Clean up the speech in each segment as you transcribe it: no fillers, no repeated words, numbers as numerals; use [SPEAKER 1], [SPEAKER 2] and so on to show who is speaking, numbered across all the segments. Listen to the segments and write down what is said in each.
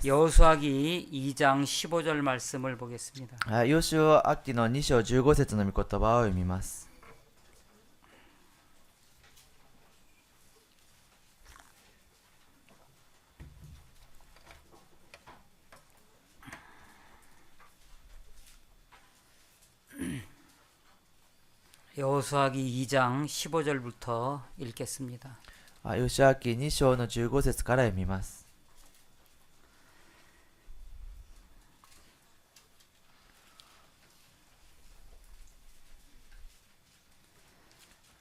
[SPEAKER 1] ます。
[SPEAKER 2] 여호수아기 2장 15절 말씀을 보겠습니다.
[SPEAKER 1] ヨシュア記の2章15節の御言葉を読みます。
[SPEAKER 2] 여호수아기 2장 15절부터 읽겠습니다.
[SPEAKER 1] ヨシュア記2章の15節から読みます。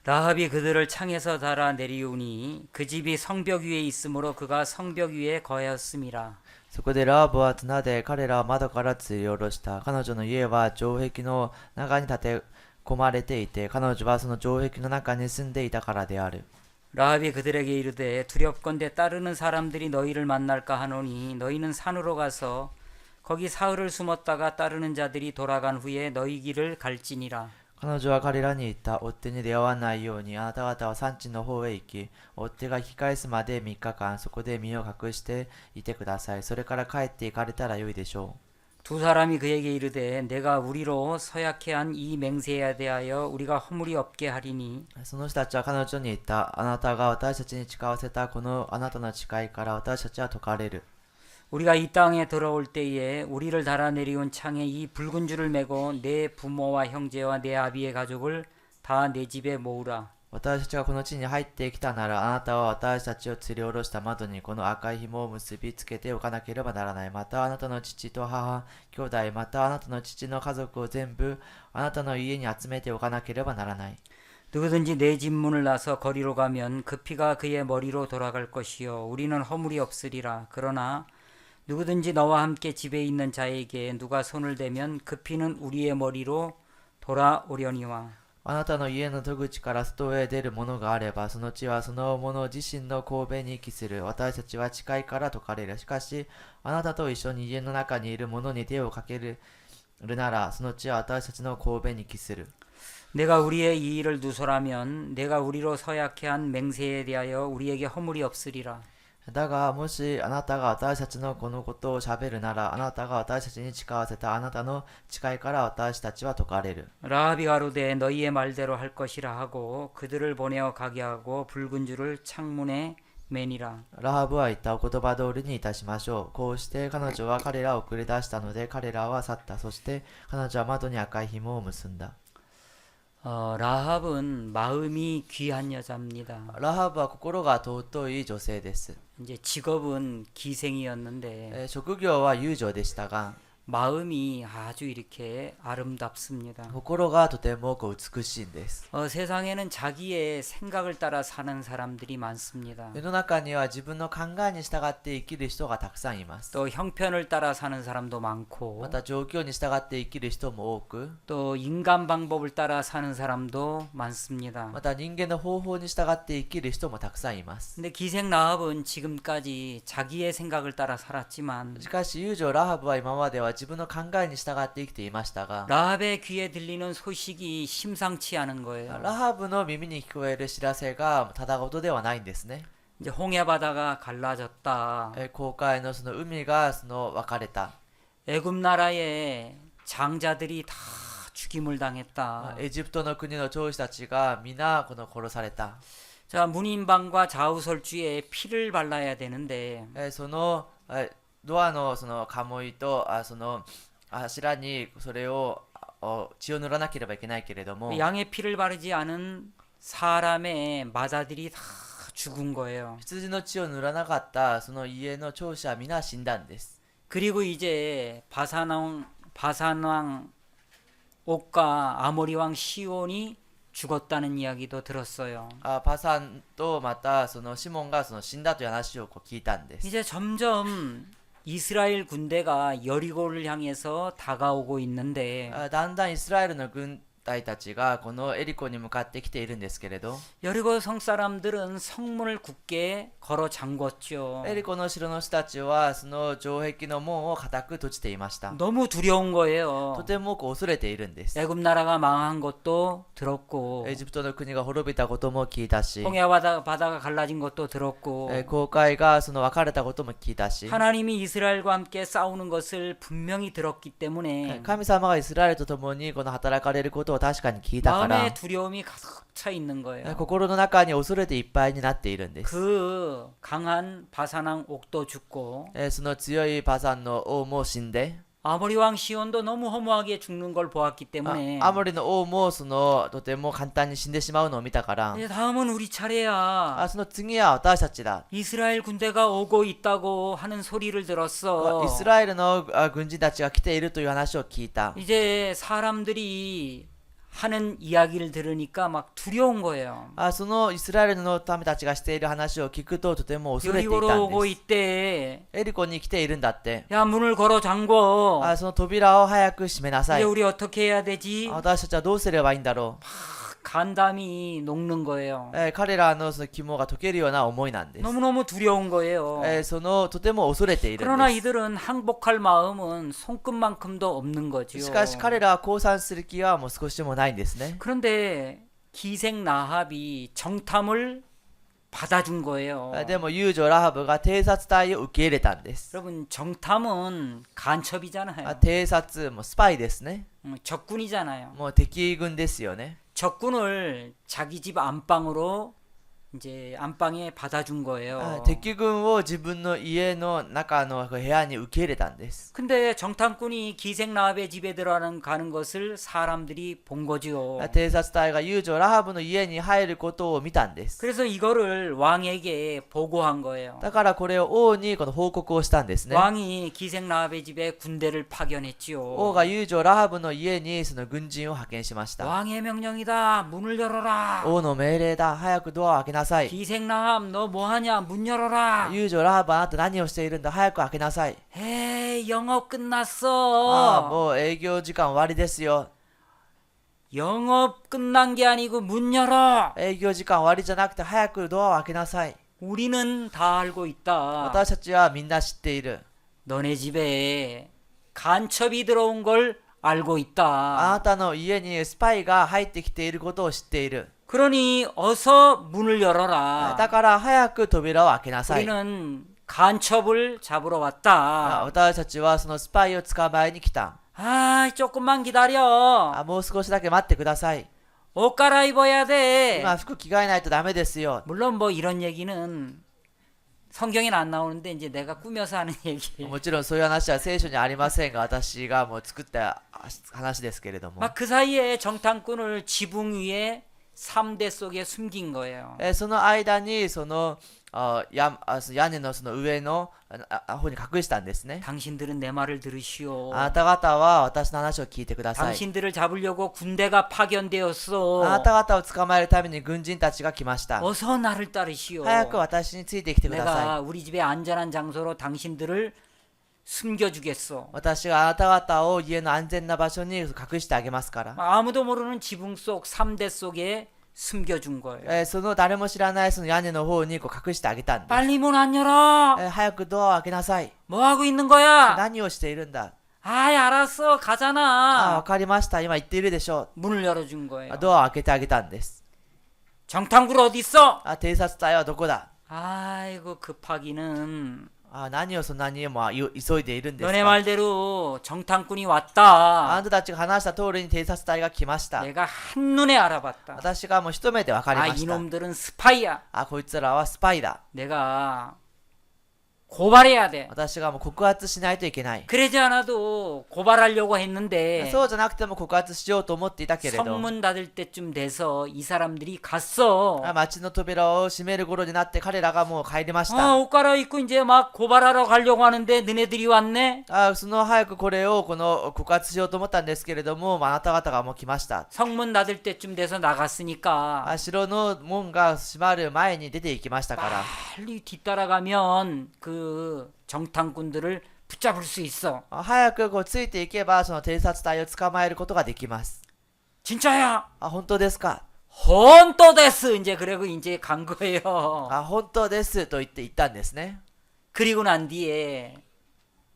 [SPEAKER 2] 라합이 그들을 창에서 달아 내리우니 그 집이 성벽 위에 있으므로 그가 성벽 위에 거하였음이라.
[SPEAKER 1] そこでラーブは綱で彼らを窓から吊り下ろした。彼女の家は城壁の中に建て込まれていて、彼女はその城壁の中に住んでいたからである。
[SPEAKER 2] 라합이 그들에게 이르되 두렵건대 따르는 사람들이 너희를 만날까 하노니 너희는 산으로 가서 거기 사흘을 숨었다가 따르는 자들이 돌아간 후에 너희 길을 갈지니라.
[SPEAKER 1] 彼女は彼らに言った。追っ手に出会わないようにあなた方は山地の方へ行き、追っ手が引き返すまで3日間そこで身を隠していてください。それから帰って行かれたらよいでしょう。
[SPEAKER 2] 두 사람이 그에게 이르되 내가 우리로 서약해 한 이 맹세에 대하여 우리가 허물이 없게 하리니
[SPEAKER 1] その人たちは彼女に言った。あなたが私たちに誓わせたこのあなたの誓いから私たちは解かれる。
[SPEAKER 2] 우리가 이 땅에 들어올 때에 우리를 달아 내리온 창에 이 붉은 줄을 메고 내 부모와 형제와 내 아비의 가족을 다 내 집에 모으라.
[SPEAKER 1] 私たちがこの地に入ってきたなら、あなたは私たちを吊り下ろした窓にこの赤い紐を結びつけておかなければならない。またあなたの父と母、兄弟、またあなたの父の家族を全部あなたの家に集めておかなければならない。
[SPEAKER 2] 누구든지 내 집 문을 나서 거리로 가면 그 피가 그의 머리로 돌아갈 것이요 우리는 허물이 없으리라. 그러나 누구든지 너와 함께 집에 있는 자에게 누가 손을 대면 그 피는 우리의 머리로 돌아오려니와.
[SPEAKER 1] あなたの家の戸口から外へ出るものがあれば、その地はその者自身の神戸に帰する。私たちは誓いから解かれる。しかし、あなたと一緒に家の中にいる者に手をかけるなら、その地は私たちの神戸に帰する。
[SPEAKER 2] 내가 우리의 이 일을 누설하면 내가 우리로 서약해 한 맹세에 대하여 우리에게 허물이 없으리라.
[SPEAKER 1] だが、もしあなたが私たちのこのことを喋るなら、あなたが私たちに誓わせたあなたの誓いから私たちは解かれる。
[SPEAKER 2] 라합이 가로되 너희의 말대로 할 것이라 하고 그들을 보내어 가게 하고 붉은 줄을 창문에 매니라.
[SPEAKER 1] ラハブは言った。お言葉通りにいたしましょう。こうして彼女は彼らを送り出したので、彼らは去った。そして彼女は窓に赤い紐を結んだ。
[SPEAKER 2] 라합은 마음이 귀한 여자입니다.
[SPEAKER 1] ラハブは心が尊い女性です。
[SPEAKER 2] 이제 직업은 기생이었는데
[SPEAKER 1] 職業は遊女でしたが、
[SPEAKER 2] 마음이 아주 이렇게 아름답습니다.
[SPEAKER 1] 心がとても美しいんです。
[SPEAKER 2] 세상에는 자기의 생각을 따라 사는 사람들이 많습니다.
[SPEAKER 1] 世の中には自分の考えに従って生きる人がたくさんいます。
[SPEAKER 2] 또 형편을 따라 사는 사람도 많고
[SPEAKER 1] また状況に従って生きる人も多く、
[SPEAKER 2] 또 인간 방법을 따라 사는 사람도 많습니다.
[SPEAKER 1] また人間の方法に従って生きる人もたくさんいます。
[SPEAKER 2] 근데 기생 라합은 지금까지 자기의 생각을 따라 살았지만
[SPEAKER 1] しかし遊女ラハブは今までは自分の考えに従って生きていましたが、
[SPEAKER 2] 라합의 귀에 들리는 소식이 심상치 않은 거예요.
[SPEAKER 1] ラハブの耳に聞こえる知らせがただごとではないんですね。
[SPEAKER 2] 이제 홍해 바다가 갈라졌다.
[SPEAKER 1] 航海のその海が分かれた。
[SPEAKER 2] 애굽 나라의 장자들이 다 죽임을 당했다.
[SPEAKER 1] エジプトの国の長子たちが皆殺された。
[SPEAKER 2] 자, 문인방과 좌우설주에 피를 발라야 되는데
[SPEAKER 1] そのドアのその鴨居とその柱にそれを血を塗らなければいけないけれども、
[SPEAKER 2] 양의 피를 바르지 않은 사람의 마자들이 다 죽은 거예요.
[SPEAKER 1] 羊の血を塗らなかったその家の長子は皆死んだんです。
[SPEAKER 2] 그리고 이제 바산왕 옥과 아모리 왕 시온이 죽었다는 이야기도 들었어요.
[SPEAKER 1] パサンとまたそのシモンがその死んだという話を聞いたんです。
[SPEAKER 2] 이제 점점 이스라엘 군대가 여리고를 향해서 다가오고 있는데
[SPEAKER 1] だんだんイスラエルの軍隊たちがこのエリコに向かってきているんですけれど、
[SPEAKER 2] 여리고 성 사람들은 성문을 굳게 걸어 잠궜죠.
[SPEAKER 1] エリコの城の人たちはその城壁の門を固く閉じていました。
[SPEAKER 2] 너무 두려운
[SPEAKER 1] と
[SPEAKER 2] 거예요.
[SPEAKER 1] ても恐れているんです。
[SPEAKER 2] 애굽 나라가 망한 것도 들었고
[SPEAKER 1] エジプトの国が滅びたことも聞いたし、
[SPEAKER 2] 홍해 바다가 갈라진 것도 들었고
[SPEAKER 1] 航海がその別れたことも聞いたし、
[SPEAKER 2] 하나님이 이스라엘과 함께 싸우는 것을 분명히 들었기 때문에
[SPEAKER 1] 神様がイスラエルと共にこの働かれることを確かに聞いたから、
[SPEAKER 2] 마음에 두려움이 가득 차 있는 거예요.
[SPEAKER 1] 心の中に恐れていっぱいになっているんです。
[SPEAKER 2] 그 강한 바사랑 옥도 죽고
[SPEAKER 1] その強いバサンの王も死んで、
[SPEAKER 2] 아모리 왕 시온도 너무 허무하게 죽는 걸 보았기 때문에
[SPEAKER 1] アモリの王もそのとても簡単に死んでしまうのを見たから、
[SPEAKER 2] 이제 다음은 우리 차례야.
[SPEAKER 1] その次は私たちだ。
[SPEAKER 2] 이스라엘 군대가 오고 있다고 하는 소리를 들었어.
[SPEAKER 1] イスラエルの軍人たちが来ているという話を聞いた。
[SPEAKER 2] 이제 사람들이 하는 이야기를 들으니까 막 두려운 거예요.
[SPEAKER 1] そのイスラエルの民たちがしている話を聞くととても恐れていた
[SPEAKER 2] 여리고로
[SPEAKER 1] ん
[SPEAKER 2] 오고
[SPEAKER 1] です。
[SPEAKER 2] 있대.
[SPEAKER 1] エリコに来ているんだって。
[SPEAKER 2] 야, 문을 걸어 잠궈.
[SPEAKER 1] その扉を早く閉めなさ
[SPEAKER 2] 이제
[SPEAKER 1] い。
[SPEAKER 2] 우리 어떻게 해야 되지?
[SPEAKER 1] 私たちはどうすればいいんだろう。
[SPEAKER 2] 간담이 녹는 거예요.
[SPEAKER 1] 彼らのその肝が解けるような思いなんです。
[SPEAKER 2] 너무너무 두려운 거예요.
[SPEAKER 1] そのとても恐れているん
[SPEAKER 2] 그러나
[SPEAKER 1] です。
[SPEAKER 2] 이들은 항복할 마음은 손끝만큼도 없는 거지요.
[SPEAKER 1] しかし彼らは降参する気はもう少しもないんですね。
[SPEAKER 2] 그런데 기생 나합이 정탐을 받아준 거예요.
[SPEAKER 1] でも遊女ラハブが偵察隊を受け入れたんです。
[SPEAKER 2] 여러분 정탐은 간첩이잖아요.
[SPEAKER 1] 偵察もうスパイですね。
[SPEAKER 2] 적군이잖아요.
[SPEAKER 1] もう敵軍ですよね。
[SPEAKER 2] 적군을 자기 집 안방으로 이제 안방에 받아준 거예요.
[SPEAKER 1] 敵軍を自分の家の中の部屋に受け入れたんです。
[SPEAKER 2] 근데 정탐꾼이 기생 라합의 집에 가는 것을 사람들이 본 거지요.
[SPEAKER 1] 偵察隊が遊女ラハブの家に入ることを見たんです。
[SPEAKER 2] 그래서 이거를 왕에게 보고한 거예요.
[SPEAKER 1] だからこれを王にこの報告をしたんですね。
[SPEAKER 2] 왕이 기생 라합의 집에 군대를 파견했지요.
[SPEAKER 1] 王が遊女ラハブの家にその軍人を派遣しました。
[SPEAKER 2] 왕의 명령이다. 문을 열어라.
[SPEAKER 1] 王の命令だ。早くドアを開けなさい。
[SPEAKER 2] 기생 라합 너 뭐하냐? 문 열어라.
[SPEAKER 1] 遊女ラハブあなた何をしているんだ。早く開けなさい。
[SPEAKER 2] 에이 영업 끝났어.
[SPEAKER 1] もう営業時間終わりですよ。
[SPEAKER 2] 영업 끝난 게 아니고 문 열어.
[SPEAKER 1] 営業時間終わりじゃなくて早くドアを開けなさい。
[SPEAKER 2] 우리는 다 알고 있다.
[SPEAKER 1] 私たちはみんな知っている。
[SPEAKER 2] 너네 집에 간첩이 들어온 걸 알고
[SPEAKER 1] あ
[SPEAKER 2] 있다.
[SPEAKER 1] なたの家にスパイが入ってきていることを知っている。
[SPEAKER 2] 그러니 어서 문을 열어라.
[SPEAKER 1] だから早く扉を開けなさい。
[SPEAKER 2] 우리는 간첩을 잡으러 왔다.
[SPEAKER 1] 私たちはそのスパイを捕まえに来た。
[SPEAKER 2] 아, 조금만 기다려.
[SPEAKER 1] もう少しだけ待ってください。
[SPEAKER 2] 옷 갈아입어야 돼.
[SPEAKER 1] 今服着替えないとダメですよ。
[SPEAKER 2] 물론 뭐 이런 얘기는 성경에는 안 나오는데 이제 내가 꾸며서 하는 얘기예요.
[SPEAKER 1] もちろんそういう話は聖書にありませんが、私がもう作った話ですけれども。
[SPEAKER 2] 막 그 사이에 정탐꾼을 지붕 위에 3대 속에 숨긴 거예요.
[SPEAKER 1] その間にその屋根のその上の方に隠したんですね。
[SPEAKER 2] 당신들은 내 말을 들으시오.
[SPEAKER 1] あなた方は私の話を聞いてください。
[SPEAKER 2] 당신들을 잡으려고 군대가 파견되었어.
[SPEAKER 1] あなた方を捕まえるために軍人たちが来ました。
[SPEAKER 2] 어서 나를 따르시오.
[SPEAKER 1] 早く私についてきてくださ
[SPEAKER 2] 내가 우리 집에 안전한 장소로 당신들을 숨겨주겠어.
[SPEAKER 1] い。私があなた方を家の安全な場所に隠してあげますから。
[SPEAKER 2] 아무도 모르는 지붕 속 3대 속에 숨겨준 거예요.
[SPEAKER 1] その誰も知らないその屋根の方に隠してあげたんです。
[SPEAKER 2] 빨리 문 안 열어.
[SPEAKER 1] 早くドアを開けなさい。
[SPEAKER 2] 뭐 하고 있는 거야?
[SPEAKER 1] 何をしているんだ。
[SPEAKER 2] 아이 알았어.
[SPEAKER 1] わ
[SPEAKER 2] 가잖아.
[SPEAKER 1] かりました。今言っているでしょ
[SPEAKER 2] 문을 열어준
[SPEAKER 1] う。
[SPEAKER 2] 거예요.
[SPEAKER 1] ドアを開けてあげたんです。
[SPEAKER 2] 정탐꾼 어디 있어?
[SPEAKER 1] 偵察隊はどこだ。
[SPEAKER 2] 아이고 급하기는
[SPEAKER 1] 何をそんなにも急いでいるんです
[SPEAKER 2] 너네
[SPEAKER 1] か。
[SPEAKER 2] 말대로 정탐꾼이
[SPEAKER 1] あ
[SPEAKER 2] 왔다.
[SPEAKER 1] なたたちが話した通りに偵察隊が来ました。
[SPEAKER 2] 내가 한눈에 알아봤다.
[SPEAKER 1] 私がもう一目で分かり
[SPEAKER 2] 아
[SPEAKER 1] ました。
[SPEAKER 2] 이놈들은 스파이야.
[SPEAKER 1] こいつらはスパイだ。
[SPEAKER 2] 내가 고발해야 돼.
[SPEAKER 1] 私がもう告発しないといけない。
[SPEAKER 2] 그러지 않아도 고발하려고 했는데
[SPEAKER 1] そうじゃなくても告発しようと思っていたけれど、
[SPEAKER 2] 성문 닫을 때쯤 돼서 이 사람들이 갔어.
[SPEAKER 1] 町の扉を閉める頃になって彼らがもう帰りまし
[SPEAKER 2] 아,
[SPEAKER 1] た。
[SPEAKER 2] 옷 갈아입고 이제 막 고발하러 가려고 하는데 너네들이 왔네.
[SPEAKER 1] その早くこれを告発しようと思ったんですけれども、あなた方がもう来ました。
[SPEAKER 2] 성문 닫을 때쯤 돼서 나갔으니까
[SPEAKER 1] 城の門が閉まる前に出て行きましたから、
[SPEAKER 2] 빨리 뒤따라가면 그 정탐꾼들을 붙잡을 수 있어.
[SPEAKER 1] 早くついていけばその偵察隊を捕まえることができます。
[SPEAKER 2] 진짜야.
[SPEAKER 1] あ、本当ですか。
[SPEAKER 2] 혼또데스 이제 그리고 이제 간 거예요.
[SPEAKER 1] あ、本当ですと言って行ったんですね。
[SPEAKER 2] 그리고 난 뒤에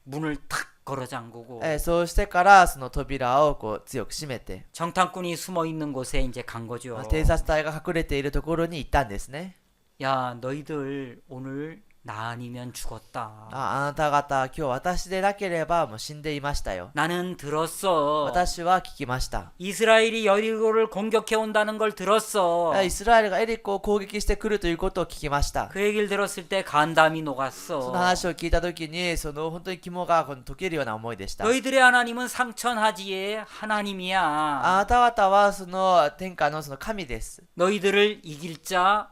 [SPEAKER 2] 문을 탁 걸어 잠그고
[SPEAKER 1] そうしてからその扉をこう強く閉めて、
[SPEAKER 2] 정탐꾼이 숨어 있는 곳에 이제 간 거죠.
[SPEAKER 1] 偵察隊が隠れているところに行ったんですね。
[SPEAKER 2] 야, 너희들 오늘 나 아니면
[SPEAKER 1] あ、
[SPEAKER 2] 죽었다.
[SPEAKER 1] あなた方今日私でなければもう死んでいましたよ。
[SPEAKER 2] 나는 들었어.
[SPEAKER 1] 私は聞きました。
[SPEAKER 2] 이스라엘이 여리고를 공격해 온다는 걸 들었어.
[SPEAKER 1] イスラエルがエリコを攻撃してくるということを聞きました。
[SPEAKER 2] 그 얘기를 들었을 때 간담이
[SPEAKER 1] その
[SPEAKER 2] 녹았어.
[SPEAKER 1] 話を聞いたときに本当に肝がこの溶けるような思いでした。
[SPEAKER 2] 너희들의 하나님은 상천하지의 하나님이야.
[SPEAKER 1] あなた方はその天下のその神です。
[SPEAKER 2] 너희들을 이길 자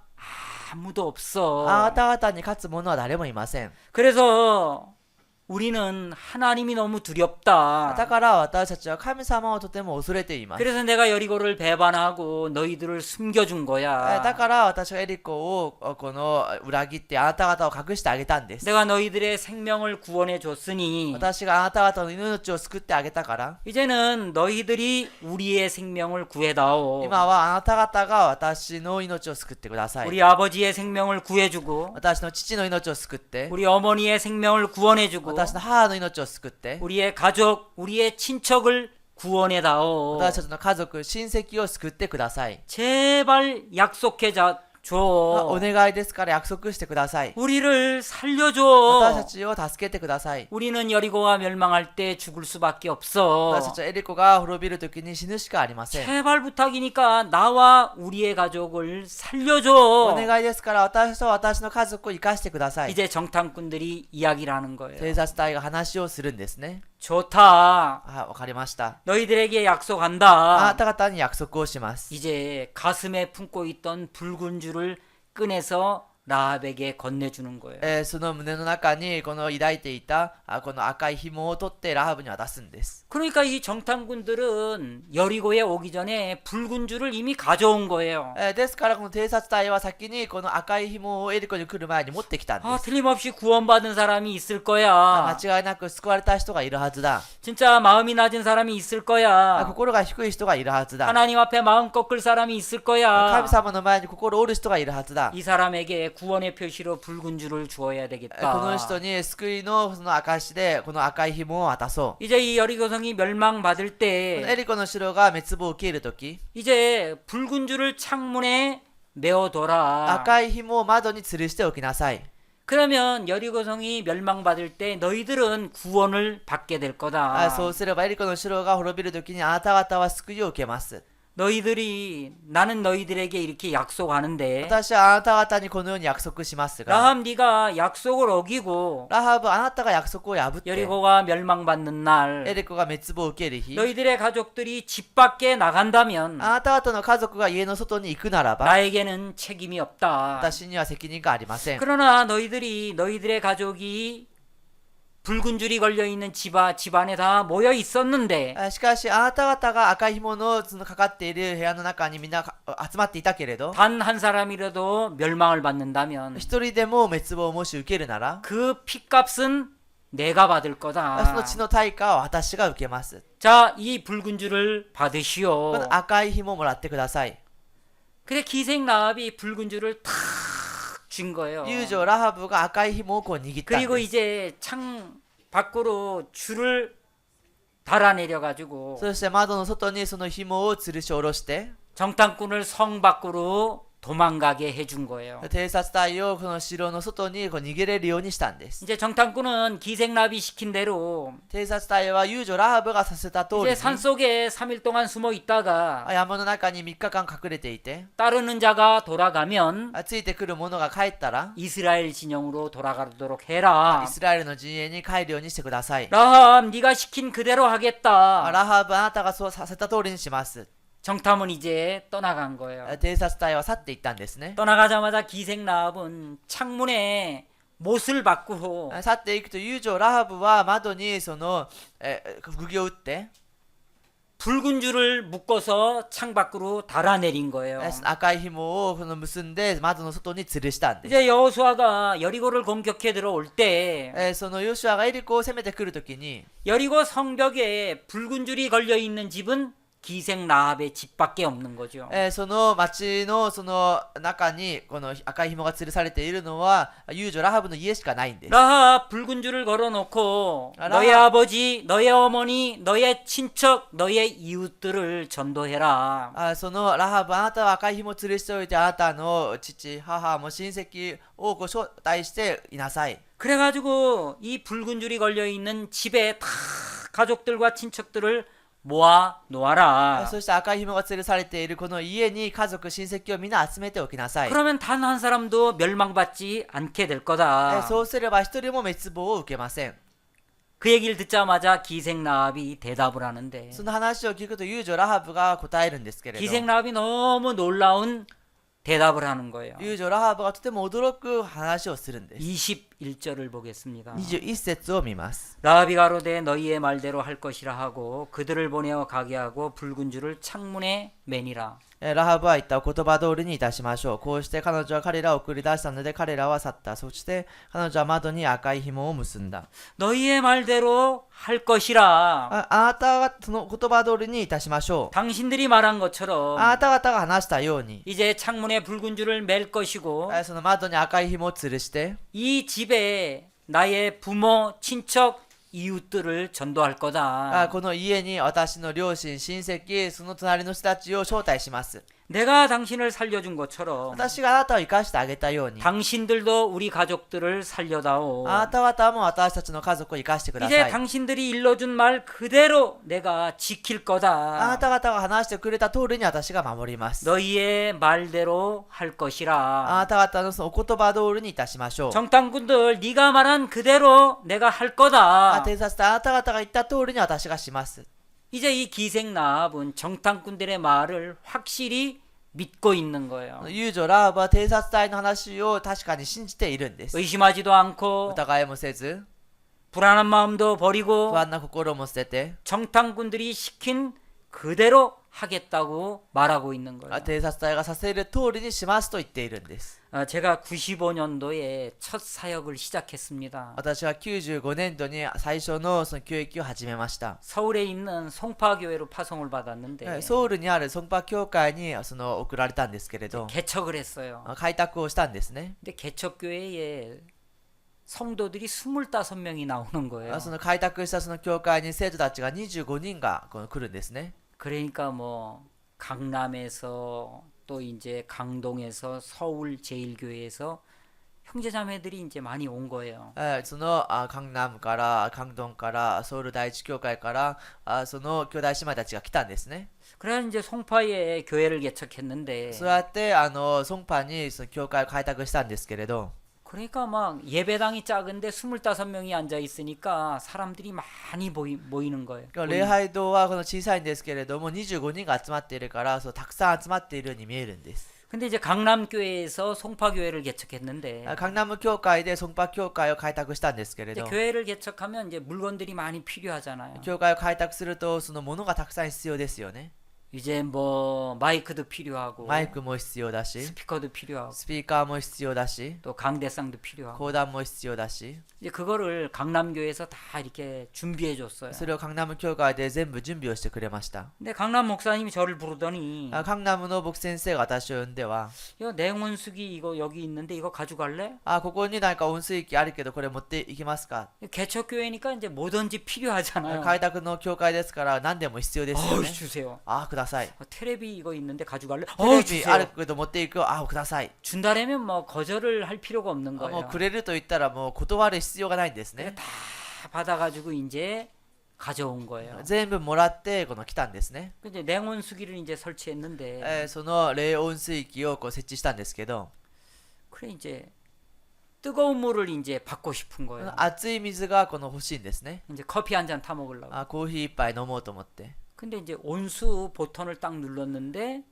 [SPEAKER 2] 아무도 없어.
[SPEAKER 1] あなた方に勝つ者は誰もいません。
[SPEAKER 2] 그래서 우리는 하나님이 너무
[SPEAKER 1] だ
[SPEAKER 2] 두렵다.
[SPEAKER 1] から私たちは神様をとても恐れています。
[SPEAKER 2] 그래서 내가 여리고를 배반하고 너희들을 숨겨준 거야.
[SPEAKER 1] だから私はエリコをこの裏切ってあなた方を隠してあげたんです。
[SPEAKER 2] 내가 너희들의 생명을 구원해 줬으니
[SPEAKER 1] 私があなた方の命を救ってあげたから、
[SPEAKER 2] 이제는 너희들이 우리의 생명을 구해다오.
[SPEAKER 1] 今はあなた方が私の命を救ってください。
[SPEAKER 2] 우리 아버지의 생명을 구해주고
[SPEAKER 1] 私の父の命を救って、
[SPEAKER 2] 우리 어머니의 생명을 구원해주고
[SPEAKER 1] 私の母の命を救って、
[SPEAKER 2] 우리의 가족, 우리의 친척을 구원해다오.
[SPEAKER 1] 私たちの家族、親戚を救ってください。
[SPEAKER 2] 제발 약속해 줘.
[SPEAKER 1] お願いですから約束してください。
[SPEAKER 2] 우리를
[SPEAKER 1] 私た
[SPEAKER 2] 살려줘.
[SPEAKER 1] ちを助けてください。
[SPEAKER 2] 우리는 여리고가 멸망할 때 죽을 수밖에 없어.
[SPEAKER 1] 私たちはエリコが滅びるときに死ぬしかありません。
[SPEAKER 2] 제발 부탁이니까 나와 우리의 가족을
[SPEAKER 1] お
[SPEAKER 2] 살려줘.
[SPEAKER 1] 願いですから私と私の家族を生かしてください。
[SPEAKER 2] 이제 정탐꾼들이 이야기를 하는 거예요.
[SPEAKER 1] 偵察隊が話をするんですね。
[SPEAKER 2] 좋다.
[SPEAKER 1] あ、わかりました。
[SPEAKER 2] 너희들에게
[SPEAKER 1] あな
[SPEAKER 2] 약속한다.
[SPEAKER 1] た方に約束をします。
[SPEAKER 2] 이제 가슴에 품고 있던 붉은 줄을 꺼내서 라합에게 건네주는 거예요.
[SPEAKER 1] その胸の中にこの抱いていたこの赤い紐を取ってラハブに渡すんです。
[SPEAKER 2] 그러니까 이 정탐꾼들은 여리고에 오기 전에 붉은 줄을 이미 가져온 거예요.
[SPEAKER 1] ですからこの偵察隊は先にこの赤い紐をエリコに来る前に持ってきたんで
[SPEAKER 2] 아,
[SPEAKER 1] す。
[SPEAKER 2] 틀림없이 구원받은 사람이 있을
[SPEAKER 1] 間
[SPEAKER 2] 거야.
[SPEAKER 1] 違いなく救われた人がいるはずだ。
[SPEAKER 2] 진짜 마음이 낮은 사람이 있을 거야.
[SPEAKER 1] 心が低い人がいるはずだ。
[SPEAKER 2] 하나님 앞에 마음 꺾을 사람이 있을
[SPEAKER 1] 神
[SPEAKER 2] 거야.
[SPEAKER 1] 様の前に心を折る人がいるはずだ。
[SPEAKER 2] 이 사람에게 구원의 표시로 붉은 줄을 주어야
[SPEAKER 1] この
[SPEAKER 2] 되겠다.
[SPEAKER 1] 人に救いのその証でこの赤い紐を渡そう。
[SPEAKER 2] 이제 이 여리고성이 멸망받을
[SPEAKER 1] この
[SPEAKER 2] 때
[SPEAKER 1] エリコの城が滅亡を受けるとき、
[SPEAKER 2] 이제 붉은 줄을 창문에 메어둬라.
[SPEAKER 1] 赤い紐を窓に吊るしておきなさい。
[SPEAKER 2] 그러면 여리고성이 멸망받을 때 너희들은 구원을 받게 될
[SPEAKER 1] そ
[SPEAKER 2] 거다.
[SPEAKER 1] うすればエリコの城が滅びるときにあなた方は救いを受けます。
[SPEAKER 2] 너희들이 나는 너희들에게 이렇게 약속하는데
[SPEAKER 1] 私はあなた方にこのように約束しますが、
[SPEAKER 2] 라합 네가 약속을 어기고
[SPEAKER 1] ラハブあなたが約束を破って、
[SPEAKER 2] 여리고가 멸망받는
[SPEAKER 1] エ
[SPEAKER 2] 날
[SPEAKER 1] リコが滅亡を受ける日、
[SPEAKER 2] 너희들의 가족들이 집 밖에 나간다면
[SPEAKER 1] あなた方の家族が家の外に行くならば、
[SPEAKER 2] 나에게는 책임이 없다.
[SPEAKER 1] 私には責任がありません。
[SPEAKER 2] 그러나 너희들의 가족이 붉은 줄이 걸려있는 집안에 다 모여 있었는데
[SPEAKER 1] しかしあなた方が赤い紐のそのかかっている部屋の中にみんな集まっていたけれど、
[SPEAKER 2] 단 한 사람이라도 멸망을 받는다면
[SPEAKER 1] 一人でも滅亡をもし受けるなら、
[SPEAKER 2] 그 피값은 내가 받을
[SPEAKER 1] その
[SPEAKER 2] 거다.
[SPEAKER 1] 血の対価は私が受けます。
[SPEAKER 2] 자, 이 붉은 줄을
[SPEAKER 1] こ
[SPEAKER 2] 받으시오.
[SPEAKER 1] の赤い紐をもらってください。
[SPEAKER 2] 그래 기생 라합이 붉은 줄을 탁 준 거예요.
[SPEAKER 1] 遊女ラハブが赤い紐をこう握ったん
[SPEAKER 2] 그리고
[SPEAKER 1] です
[SPEAKER 2] 이제 창 밖으로 줄을 달아내려 가지고
[SPEAKER 1] そして窓の外にその紐を吊るし下ろして、
[SPEAKER 2] 정탐꾼을 성 밖으로 도망가게 해준 거예요.
[SPEAKER 1] 偵察隊をこの城の外にこう逃げれるようにしたんです
[SPEAKER 2] 이제 정탐꾼은 기생라합이 시킨 대로
[SPEAKER 1] 偵察隊は遊女ラハブがさせた通り
[SPEAKER 2] 이제
[SPEAKER 1] に
[SPEAKER 2] 산속에 3일 동안 숨어 있다가
[SPEAKER 1] 山の中に3日間隠れていて、
[SPEAKER 2] 따르는 자가 돌아가면
[SPEAKER 1] ついてくる者が帰ったら
[SPEAKER 2] 이스라엘 진영으로 돌아가도록 해라.
[SPEAKER 1] イスラエルの陣営に帰るようにしてください。
[SPEAKER 2] 라합 네가 시킨 그대로 하겠다.
[SPEAKER 1] ラハブあなたがそうさせた通りにします。
[SPEAKER 2] 정탐은 이제 떠나간 거예요.
[SPEAKER 1] 偵察隊は去っていったんですね。
[SPEAKER 2] 떠나가자마자 기생 라합은 창문에 못을 박고
[SPEAKER 1] 去っていくと遊女ラハブは窓にその釘を打って、
[SPEAKER 2] 붉은 줄을 묶어서 창 밖으로 달아내린 거예요.
[SPEAKER 1] 赤い紐をこの結んで窓の外に吊るしたんです。
[SPEAKER 2] 이제 여호수아가 여리고를 공격해 들어올 때
[SPEAKER 1] そのヨシュアがエリコを攻めてくるときに、
[SPEAKER 2] 여리고 성벽에 붉은 줄이 걸려 있는 집은 기생 라합의 집밖에 없는 거죠.
[SPEAKER 1] その町のその中にこの赤い紐が吊るされているのは遊女ラハブの家しかないんです。
[SPEAKER 2] 라합 붉은 줄을 걸어놓고
[SPEAKER 1] 라합.
[SPEAKER 2] 너의 아버지, 너의 어머니, 너의 친척, 너의 이웃들을 전도해라.
[SPEAKER 1] そのラハブ、あなたは赤い紐を吊るしておいて、あなたの父、母も親戚をご招待していなさい。
[SPEAKER 2] 그래가지고 이 붉은 줄이 걸려있는 집에 다 가족들과 친척들을 모아 놓아라.
[SPEAKER 1] そして赤い紐が吊るされているこの家に家族、親戚をみんな集めておきなさい。
[SPEAKER 2] 그러면 단 한 사람도 멸망받지 않게 될 거다.
[SPEAKER 1] そうすれば一人も滅亡を受けません。
[SPEAKER 2] 그 얘기를 듣자마자 기생 라합이 대답을 하는데
[SPEAKER 1] その話を聞くと遊女ラハブが答えるんですけれど、
[SPEAKER 2] 기생 라합이 너무 놀라운 대답을 하는 거예요.
[SPEAKER 1] 遊女ラハブがとても驚く話をするんです。
[SPEAKER 2] 21절을 보겠습니다.
[SPEAKER 1] 21節を見ます。
[SPEAKER 2] 라합이 가로되 너희의 말대로 할 것이라 하고 그들을 보내어 가게 하고 붉은 줄을 창문에 매니라.
[SPEAKER 1] ラハブは言った。お言葉通りにいたしましょう。こうして彼女は彼らを送り出したので彼らは去った。そして彼女は窓に赤い紐を結んだ。
[SPEAKER 2] 너희의 말대로 할 것이라.
[SPEAKER 1] あなたがその言葉通りにいたしましょう。
[SPEAKER 2] 당신들이 말한 것처럼
[SPEAKER 1] あなた方が話したように、
[SPEAKER 2] 이제 창문에 붉은 줄을 맬 것이고
[SPEAKER 1] その窓に赤い紐を吊るして、
[SPEAKER 2] 이 집에 나의 부모, 친척, 이웃들을 전도할 거다.
[SPEAKER 1] この家に私の両親、親戚、その隣の人たちを招待します。
[SPEAKER 2] 내가 당신을 살려준 것처럼
[SPEAKER 1] 私があなたを生かしてあげたように、
[SPEAKER 2] 당신들도 우리 가족들을 살려다오.
[SPEAKER 1] あなた方も私たちの家族を生かしてくだ
[SPEAKER 2] 이제
[SPEAKER 1] さい。
[SPEAKER 2] 당신들이 일러준 말 그대로 내가 지킬
[SPEAKER 1] あな
[SPEAKER 2] 거다.
[SPEAKER 1] た方が話してくれた通りに私が守ります。
[SPEAKER 2] 너희의 말대로 할
[SPEAKER 1] あ
[SPEAKER 2] 것이라.
[SPEAKER 1] なた方のそのお言葉通りにいたしましょう。
[SPEAKER 2] 정탐꾼들 네가 말한 그대로 내가 할 거다.
[SPEAKER 1] 偵察隊、あなた方が言った通りに私がします。
[SPEAKER 2] 이제 이 기생 라합은 정탐꾼들의 말을 확실히 믿고 있는 거예요.
[SPEAKER 1] 遊女ラハブは偵察隊の話を確かに信じているんです。
[SPEAKER 2] 의심하지도 않고
[SPEAKER 1] 疑いもせず、
[SPEAKER 2] 불안한 마음도 버리고
[SPEAKER 1] 不安な心も捨てて、
[SPEAKER 2] 정탐꾼들이 시킨 그대로 하겠다고 말하고 있는 거예요.
[SPEAKER 1] 偵察隊がさせる通りにしますと言っているんです。
[SPEAKER 2] 제가 95년도에 첫 사역을 시작했습니다.
[SPEAKER 1] 私は95年度に最初のその教育を始めました。
[SPEAKER 2] 서울에 있는 송파교회로 파송을 받았는데
[SPEAKER 1] ソウルにあるソンパ教会にその送られたんですけれど、
[SPEAKER 2] 개척을 했어요.
[SPEAKER 1] 開拓をしたんですね。
[SPEAKER 2] 근데 개척교회에 성도들이 25명이 나오는 거예요.
[SPEAKER 1] その開拓したその教会に生徒たちが25人が来るんですね。
[SPEAKER 2] 그러니까 뭐 강남에서 또 이제 강동에서 서울 제일교회에서 형제자매들이 이제 많이 온 거예요.
[SPEAKER 1] その강남から강동からソウル第一教会からその兄弟姉妹たちが来たんですね。
[SPEAKER 2] 그래서 이제 송파에 교회를 개척했는데
[SPEAKER 1] そうやってソンパにその教会を開拓したんですけれど、
[SPEAKER 2] 그러니까 막 예배당이 작은데 25명이 앉아 있으니까 사람들이 많이 모이는 거예요.
[SPEAKER 1] 礼拝堂はこの小さいんですけれども25人が集まっているからたくさん集まっているように見えるんです。
[SPEAKER 2] 근데 이제 강남교회에서 송파교회를 개척했는데
[SPEAKER 1] 江南教会でソンパ教会を開拓したんですけれ
[SPEAKER 2] 이제
[SPEAKER 1] ど、
[SPEAKER 2] 교회를 개척하면 이제 물건들이 많이 필요하잖아요.
[SPEAKER 1] 教会を開拓するとその物がたくさん必要ですよね。
[SPEAKER 2] 이제 뭐 마이크도 필요하고
[SPEAKER 1] マイクも必要だし、
[SPEAKER 2] 스피커도 필요하고
[SPEAKER 1] スピーカーも必要だし、
[SPEAKER 2] 또 강대상도 필요하고
[SPEAKER 1] 講談も必要だし、
[SPEAKER 2] 이제 그거를 강남교회에서 다 이렇게 준비해 줬어요.
[SPEAKER 1] それを江南教会で全部準備をしてくれました。
[SPEAKER 2] 근데 강남 목사님이 저를 부르더니
[SPEAKER 1] 江南の牧先生が私を呼んでは、
[SPEAKER 2] 야, 냉온수기 이거 여기 있는데 이거 가져갈래?
[SPEAKER 1] ここになんか温水器あるけどこれ持っていきますか。
[SPEAKER 2] 개척교회니까 이제 뭐든지 필요하잖아요.
[SPEAKER 1] 開拓の教会ですから何でも必要ですよ
[SPEAKER 2] 어우
[SPEAKER 1] ね。
[SPEAKER 2] 주세요.
[SPEAKER 1] ください。
[SPEAKER 2] 테레비 이거 있는데 가져갈래?
[SPEAKER 1] テ
[SPEAKER 2] 어우
[SPEAKER 1] レビある
[SPEAKER 2] 주세요.
[SPEAKER 1] けど持っていく。ください。
[SPEAKER 2] 준다라면 뭐 거절을 할 필요가 없는
[SPEAKER 1] もう
[SPEAKER 2] 거예요.
[SPEAKER 1] くれると言ったらもう断る必要がないんですね。
[SPEAKER 2] 다 받아가지고 이제 가져온 거예요.
[SPEAKER 1] 全部もらって来たんですね。
[SPEAKER 2] 이제 냉온수기를 이제 설치했는데
[SPEAKER 1] その冷温水器を設置したんですけど、
[SPEAKER 2] 그래 이제 뜨거운 물을 이제 받고 싶은 거예요.
[SPEAKER 1] 熱い水が欲しいんですね。
[SPEAKER 2] 이제 커피 한 잔 타 먹으려고.
[SPEAKER 1] コーヒー一杯飲もうと思って。
[SPEAKER 2] 근데 이제 온수 버튼을 딱 눌렀는데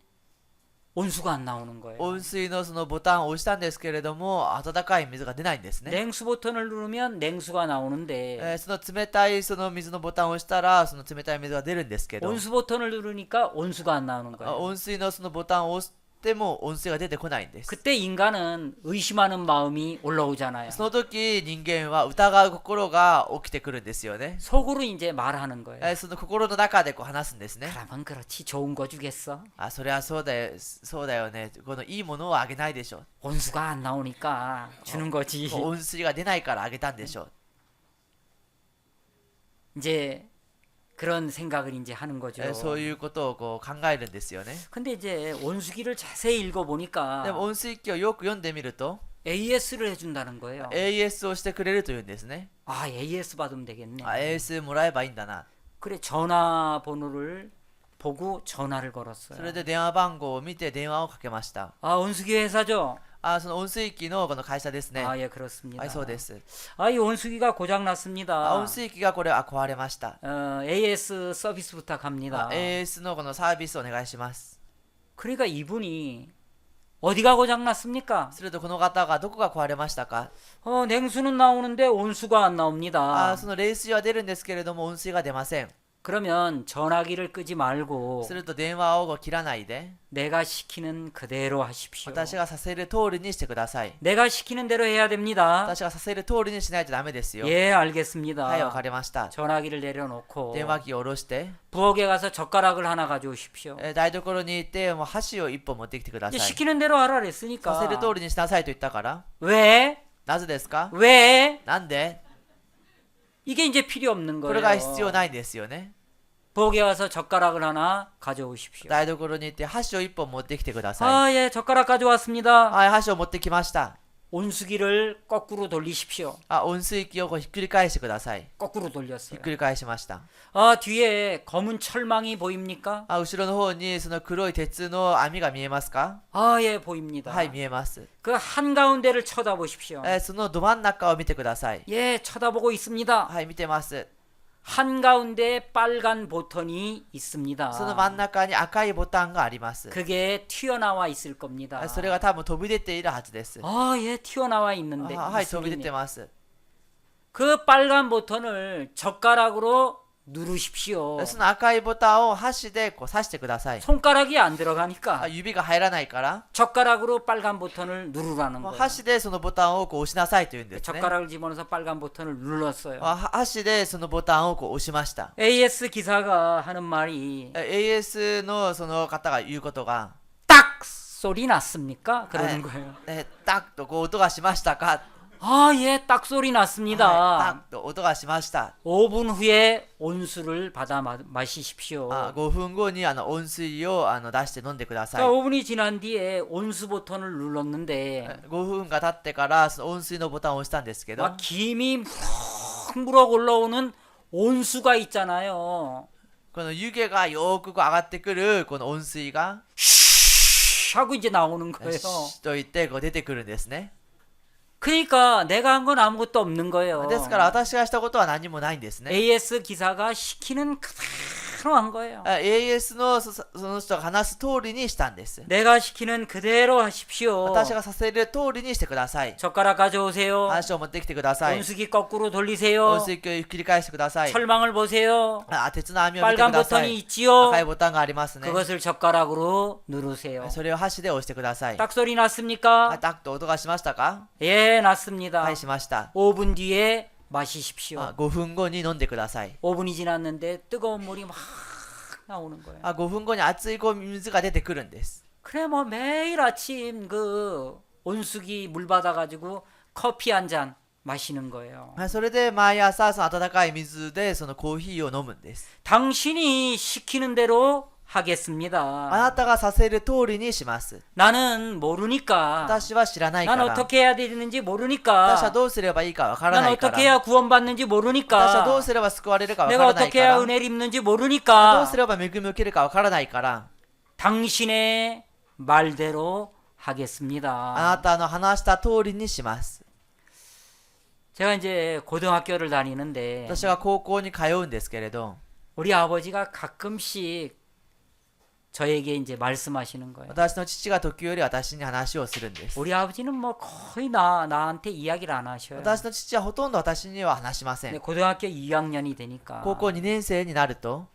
[SPEAKER 2] 온수가 안 나오는 거예요.
[SPEAKER 1] 温水のそのボタンを押したんですけれども、温かい水が出ないんですね。
[SPEAKER 2] 냉수 버튼을 누르면 냉수가 나오는데
[SPEAKER 1] その冷たいその水のボタンを押したらその冷たい水が出るんですけど、
[SPEAKER 2] 온수 버튼을 누르니까 온수가 안 나오는 거예요.
[SPEAKER 1] 温水のそのボタンを押っても温水が出てこないんです。
[SPEAKER 2] 그때 인간은 의심하는 마음이 올라오잖아요.
[SPEAKER 1] その時人間は疑う心が起きてくるんですよね。
[SPEAKER 2] 속으로 이제 말하는 거예요.
[SPEAKER 1] その心の中でこう話すんですね。
[SPEAKER 2] 그러면 그렇지 좋은 거 주겠어.
[SPEAKER 1] あ、それはそうだよ、そうだよね。このいいものをあげないでしょ。
[SPEAKER 2] 온수가 안 나오니까 주는 거지.
[SPEAKER 1] 温水が出ないからあげたんでしょ。
[SPEAKER 2] 이제 그런 생각을 이제 하는 거죠.
[SPEAKER 1] そういうことをこう考えるんですよね。
[SPEAKER 2] 근데 이제 온수기를 자세히 읽어보니까
[SPEAKER 1] でも温水記をよく読んでみると
[SPEAKER 2] AS를 해준다는 거예요.
[SPEAKER 1] AS をしてくれるというんですね。
[SPEAKER 2] 아, AS 받으면 되겠네.
[SPEAKER 1] あ、AS もらえばいいんだな。
[SPEAKER 2] 그래 전화번호를 보고 전화를
[SPEAKER 1] そ
[SPEAKER 2] 걸었어요.
[SPEAKER 1] れで電話番号を見て電話をかけました。
[SPEAKER 2] 아, 온수기 회사죠?
[SPEAKER 1] あ、その温水機のこの会社ですね。
[SPEAKER 2] 아, 예, 그렇습니다.
[SPEAKER 1] はい、そうです。
[SPEAKER 2] 아, 이 온수기가 고장
[SPEAKER 1] あ、
[SPEAKER 2] 났습니다.
[SPEAKER 1] 温水機がこれ壊れました。
[SPEAKER 2] AS 서비스 부탁합니다.
[SPEAKER 1] あ、AS のこのサービスお願いします。
[SPEAKER 2] 그러니까 이분이 어디가 고장 났습니까?
[SPEAKER 1] するとこの方がどこが壊れましたか？
[SPEAKER 2] 냉수는 나오는데 온수가 안
[SPEAKER 1] あ、
[SPEAKER 2] 나옵니다.
[SPEAKER 1] その冷水は出るんですけれども温水が出ません。
[SPEAKER 2] 그러면 전화기를 끄지 말고
[SPEAKER 1] すると電話を切らないで
[SPEAKER 2] 내가 시키는 그대로 하십시오.
[SPEAKER 1] 私がさせる通りにしてください。
[SPEAKER 2] 내가 시키는 대로 해야 됩니다.
[SPEAKER 1] 私がさせる通りにしないとダメですよ。
[SPEAKER 2] 예, 알겠습니다.
[SPEAKER 1] はい、わかりました。
[SPEAKER 2] 전화기를 내려놓고
[SPEAKER 1] 電話機を下ろして、
[SPEAKER 2] 부엌에 가서 젓가락을 하나 가져오십시오.
[SPEAKER 1] 台所に行ってもう箸を一本持ってきてくだ
[SPEAKER 2] 이제
[SPEAKER 1] さい。
[SPEAKER 2] 시키는 대로 하라
[SPEAKER 1] さ
[SPEAKER 2] 그랬으니까
[SPEAKER 1] せる通りにしなさいと言ったから。
[SPEAKER 2] 왜?
[SPEAKER 1] なぜですか？
[SPEAKER 2] 왜?
[SPEAKER 1] なんで？
[SPEAKER 2] 이게 이제 필요 없는
[SPEAKER 1] こ
[SPEAKER 2] 거예요.
[SPEAKER 1] れが必要ないんですよね。
[SPEAKER 2] 부엌에 가서 젓가락을 하나 가져오십시오.
[SPEAKER 1] 台所に行って箸を一本持ってきてください。
[SPEAKER 2] 아, 예, 젓가락 가져왔습니다.
[SPEAKER 1] はい、箸を持ってきました。
[SPEAKER 2] 온수기를 거꾸로 돌리십시오.
[SPEAKER 1] あ、温水機をこうひっくり返してください。
[SPEAKER 2] 거꾸로
[SPEAKER 1] ひ
[SPEAKER 2] 돌렸어요.
[SPEAKER 1] っくり返しました。
[SPEAKER 2] 아, 뒤에 검은 철망이 보입니까?
[SPEAKER 1] あ、後ろの方にその黒い鉄の網が見えますか？
[SPEAKER 2] 아, 예, 보입니다.
[SPEAKER 1] はい、見えます。
[SPEAKER 2] 그 한가운데를 쳐다보십시오.
[SPEAKER 1] そのど真ん中を見てください。
[SPEAKER 2] 예, 쳐다보고 있습니다.
[SPEAKER 1] はい、見てます。
[SPEAKER 2] 한가운데 빨간 버튼이 있습니다.
[SPEAKER 1] その真ん中に赤いボタンがあります。
[SPEAKER 2] 그게 튀어나와 있을 겁니다.
[SPEAKER 1] それが多分飛び出ているはずです。
[SPEAKER 2] 아, 예, 튀어나와 있는데.
[SPEAKER 1] はい、飛び出
[SPEAKER 2] 있습니다.
[SPEAKER 1] てます。
[SPEAKER 2] 그 빨간 버튼을 젓가락으로 누르십시오.
[SPEAKER 1] その赤いボタンを箸でこう刺してください。
[SPEAKER 2] 손가락이 안 들어가니까
[SPEAKER 1] 指が入らないから、
[SPEAKER 2] 젓가락으로 빨간 버튼을 누르라는
[SPEAKER 1] もう
[SPEAKER 2] 거예요.
[SPEAKER 1] 箸でそのボタンをこう押しなさいというんですね。
[SPEAKER 2] 젓가락을 집어넣어서 빨간 버튼을 눌렀어요.
[SPEAKER 1] 箸でそのボタンをこう押しました。
[SPEAKER 2] AS 기사가 하는 말이
[SPEAKER 1] AS のその方が言うことが、
[SPEAKER 2] 딱 소리 났습니까? 그러는 거예요.
[SPEAKER 1] タッとこう音がしましたか？
[SPEAKER 2] 아, 예, 딱 소리
[SPEAKER 1] タ
[SPEAKER 2] 났습니다.
[SPEAKER 1] ッと音がしました。
[SPEAKER 2] 5분 후에 온수를 받아 마시십시오.
[SPEAKER 1] 5分後に温水を出して飲んでください。
[SPEAKER 2] 그러니까 5분이 지난 뒤에 온수 버튼을 눌렀는데
[SPEAKER 1] 5分が経ってからその温水のボタンを押したんですけど、
[SPEAKER 2] 막 김이 무럭무럭 올라오는 온수가 있잖아요.
[SPEAKER 1] この湯気がよーくこう上がってくるこの温水が
[SPEAKER 2] 슈 하고 이제 나오는 거예요.
[SPEAKER 1] シッと言ってこう出てくるんですね。
[SPEAKER 2] 그러니까 내가 한 건 아무것도 없는 거예요.
[SPEAKER 1] ですから私がしたことは何もないんですね。
[SPEAKER 2] AS 기사가 시키는 그대로 한 거예요.
[SPEAKER 1] AS のその人が話す通りにしたんです。
[SPEAKER 2] 내가 시키는 그대로 하십시오.
[SPEAKER 1] 私がさせる通りにしてください。
[SPEAKER 2] 젓가락 가져오세요.
[SPEAKER 1] 箸を持ってきてください。
[SPEAKER 2] 온수기 거꾸로 돌리세요.
[SPEAKER 1] 温水機をひっくり返してください。
[SPEAKER 2] 철망을 보세요.
[SPEAKER 1] 鉄の網を見て
[SPEAKER 2] 빨간
[SPEAKER 1] くださ
[SPEAKER 2] 버튼이
[SPEAKER 1] い。
[SPEAKER 2] 있지요.
[SPEAKER 1] 赤いボタンがありますね。
[SPEAKER 2] 그것을 젓가락으로 누르세요.
[SPEAKER 1] それを箸で押してください。
[SPEAKER 2] 딱 소리 났습니까?
[SPEAKER 1] タッと音がしましたか？
[SPEAKER 2] 예, 났습니다.
[SPEAKER 1] はい、しました。
[SPEAKER 2] 5분 뒤에 마시십시오.
[SPEAKER 1] 5分後に飲んでください。
[SPEAKER 2] 5분이 지났는데 뜨거운 물이 막 나오는 거예요.
[SPEAKER 1] 5分後に熱い水が出てくるんです。
[SPEAKER 2] 그래 뭐 매일 아침 그 온수기 물 받아가지고 커피 한 잔 마시는 거예요.
[SPEAKER 1] それで毎朝その温かい水でそのコーヒーを飲むんです。
[SPEAKER 2] 당신이 시키는 대로
[SPEAKER 1] あ
[SPEAKER 2] 하겠습니다.
[SPEAKER 1] なたがさせる通りにします。
[SPEAKER 2] 나는 모르니까.
[SPEAKER 1] 私は知らないか
[SPEAKER 2] 난
[SPEAKER 1] ら。
[SPEAKER 2] 어떻게 해야 되는지
[SPEAKER 1] 私は
[SPEAKER 2] 모르니까.
[SPEAKER 1] どうすればいいかわから
[SPEAKER 2] 난
[SPEAKER 1] ないか
[SPEAKER 2] 어떻게 해야
[SPEAKER 1] ら。
[SPEAKER 2] 구원받는지
[SPEAKER 1] 私はどう
[SPEAKER 2] 모르니까.
[SPEAKER 1] すれば救われるかわか
[SPEAKER 2] 내가
[SPEAKER 1] らない
[SPEAKER 2] 어떻게
[SPEAKER 1] か
[SPEAKER 2] 해야
[SPEAKER 1] ら。
[SPEAKER 2] 은혜를 입는지
[SPEAKER 1] どう
[SPEAKER 2] 모르니까.
[SPEAKER 1] すれば恵みを受けるかわからないから。
[SPEAKER 2] 당신의 말대로
[SPEAKER 1] あ
[SPEAKER 2] 하겠습니다.
[SPEAKER 1] なたの話した通りにします。
[SPEAKER 2] 제가 이제 고등학교를 다니는데
[SPEAKER 1] 私は高校に通うんですけれど、
[SPEAKER 2] 우리 아버지가 가끔씩 저에게 이제 말씀하시는 거예요.
[SPEAKER 1] 私の父が時折私に話をするんです。
[SPEAKER 2] 우리 아버지는 뭐 거의 나한테 이야기를 안 하셔요.
[SPEAKER 1] 私の父はほとんど私には話しませ
[SPEAKER 2] 근데
[SPEAKER 1] ん。
[SPEAKER 2] 고등학교 2학년이 되니까
[SPEAKER 1] 高校2年生になると、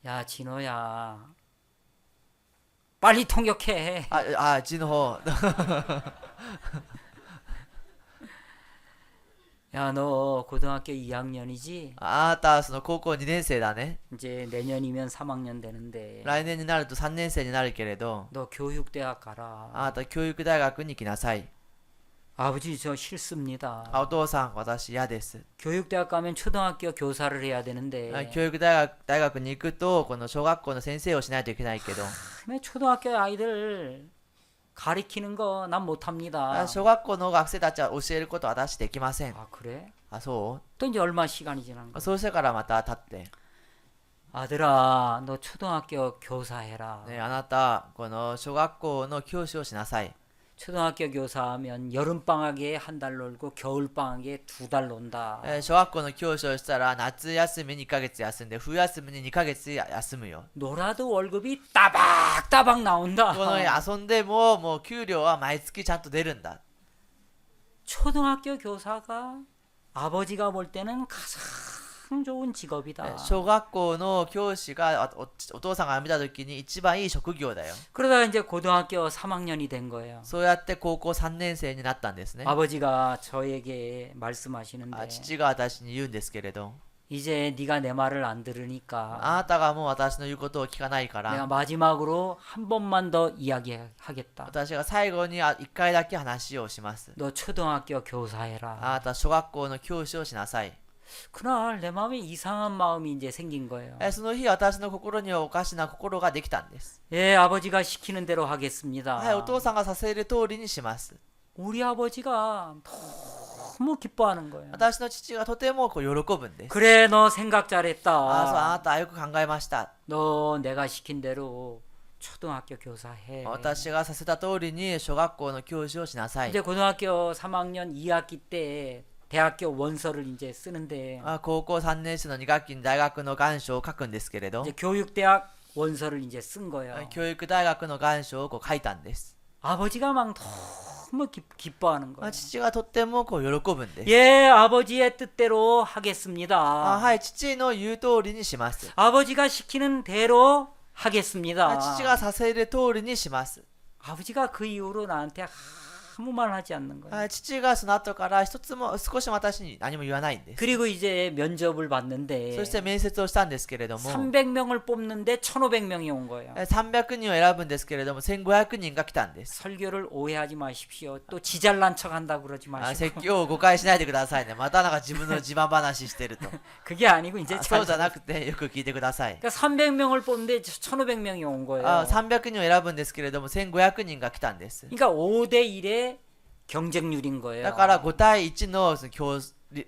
[SPEAKER 2] 야 진호야 빨리 통역해.
[SPEAKER 1] 字の方。
[SPEAKER 2] 야, 너 고등학교 2학년이지?
[SPEAKER 1] あなた、その高校2年生だね。
[SPEAKER 2] 이제 내년이면 3학년 되는데
[SPEAKER 1] 来年になると3年生になるけれど、
[SPEAKER 2] 너 교육대학 가라.
[SPEAKER 1] あなた教育大学に行きなさい。
[SPEAKER 2] 아버지 저 싫습니다.
[SPEAKER 1] お父さん、私嫌です。
[SPEAKER 2] 교육대학 가면 초등학교 교사를 해야 되는데
[SPEAKER 1] 教育大学に行くと、この小学校の先生をしないといけないけど、
[SPEAKER 2] 왜 초등학교 아이들 가리키는 거 난 못합니다.
[SPEAKER 1] 小学校の学生たちは教えることは私できません。
[SPEAKER 2] 아 그래?
[SPEAKER 1] そ
[SPEAKER 2] 또 이제 얼마 시간이 지난
[SPEAKER 1] う
[SPEAKER 2] 거야?
[SPEAKER 1] そうしてからまた経って、
[SPEAKER 2] 아들아, 너 초등학교 교사 해라.
[SPEAKER 1] ね、あなた、この小学校の教師をしなさい。
[SPEAKER 2] 초등학교 교사하면 여름방학에 한 달 놀고 겨울방학에 2달 논다.
[SPEAKER 1] 小学校の教師をしたら夏休みに1ヶ月休んで冬休みに2ヶ月休むよ。
[SPEAKER 2] 놀아도 월급이 따박따박 나온다.
[SPEAKER 1] この遊んでももう給料は毎月ちゃんと出るんだ。
[SPEAKER 2] 초등학교 교사가 아버지가 볼 때는 가장 좋은 직업이다.
[SPEAKER 1] 小学校の教師がお父さんが見た時に一番いい職業だよ。
[SPEAKER 2] 그러다가 이제 고등학교 3학년이 된 거예요.
[SPEAKER 1] そうやって高校3年生になったんですね。
[SPEAKER 2] 아버지가 저에게 말씀하시는데
[SPEAKER 1] 父が私に言うんですけれど、
[SPEAKER 2] 이제 네가 내 말을 안 들으니까
[SPEAKER 1] あなたがもう私の言うことを聞かないか
[SPEAKER 2] 내가
[SPEAKER 1] ら、
[SPEAKER 2] 마지막으로 한 번만 더 이야기하겠다.
[SPEAKER 1] 私が最後に1回だけ話をします。
[SPEAKER 2] 너 초등학교 교사해라.
[SPEAKER 1] あなた小学校の教師をしなさい。
[SPEAKER 2] 그날 내 마음에 이상한 마음이 이제 생긴 거예요.
[SPEAKER 1] その日私の心にはおかしな心ができたんです。
[SPEAKER 2] 예, 아버지가 시키는 대로 하겠습니다.
[SPEAKER 1] はい、お父さんがさせる通りにします。
[SPEAKER 2] 우리 아버지가 너무 기뻐하는 거예요.
[SPEAKER 1] 私の父がとてもこう喜ぶんです。
[SPEAKER 2] 그래, 너 생각
[SPEAKER 1] そう、あ
[SPEAKER 2] 잘했다.
[SPEAKER 1] なたよく考えました。
[SPEAKER 2] 너 내가 시킨 대로 초등학교 교사해.
[SPEAKER 1] 私がさせた通りに小学校の教師をしなさい。
[SPEAKER 2] 이제 고등학교 3학년 2학기 때 대학교 원서를 이제 쓰는데
[SPEAKER 1] 高校3年生の2学期に大学の願書を書くんですけれど、
[SPEAKER 2] 이제 교육대학 원서를 이제 쓴 거예요.
[SPEAKER 1] 教育大学の願書をこう書いたんです。
[SPEAKER 2] 아버지가 막 너무 기뻐하는 거예요.
[SPEAKER 1] 父がとってもこう喜ぶんです。
[SPEAKER 2] 예, 아버지의 뜻대로
[SPEAKER 1] は
[SPEAKER 2] 하겠습니다.
[SPEAKER 1] い、父の言う通りにします。
[SPEAKER 2] 아버지가 시키는 대로 하겠습니다.
[SPEAKER 1] 父がさせる通りにします。
[SPEAKER 2] 아버지가 그 이후로 나한테 아무 말 하지 않는 거예요.
[SPEAKER 1] 父がその後から一つも少しも私に何も言わないんです。
[SPEAKER 2] 그리고 이제 면접을 봤는데
[SPEAKER 1] そして面接をしたんですけれども、
[SPEAKER 2] 300명을 뽑는데 1,500명이 온 거예요.
[SPEAKER 1] 300人を選ぶんですけれども1500人が来たんです。
[SPEAKER 2] 설교를 오해하지 마십시오. 또 지잘난 척한다 그러지
[SPEAKER 1] 説
[SPEAKER 2] 마시고.
[SPEAKER 1] 教を誤解しないでくださいね。またなんか自分の自慢話してると。
[SPEAKER 2] 그게 아니고 이제
[SPEAKER 1] そうじゃなくてよく聞いてください。
[SPEAKER 2] 그러니까 300명을 뽑는데 1,500명이 온 거예요.
[SPEAKER 1] 300人を選ぶんですけれども1500人が来たんです。
[SPEAKER 2] 그러니까 5대 1의 경쟁률인 거예요.
[SPEAKER 1] だから5対1のその競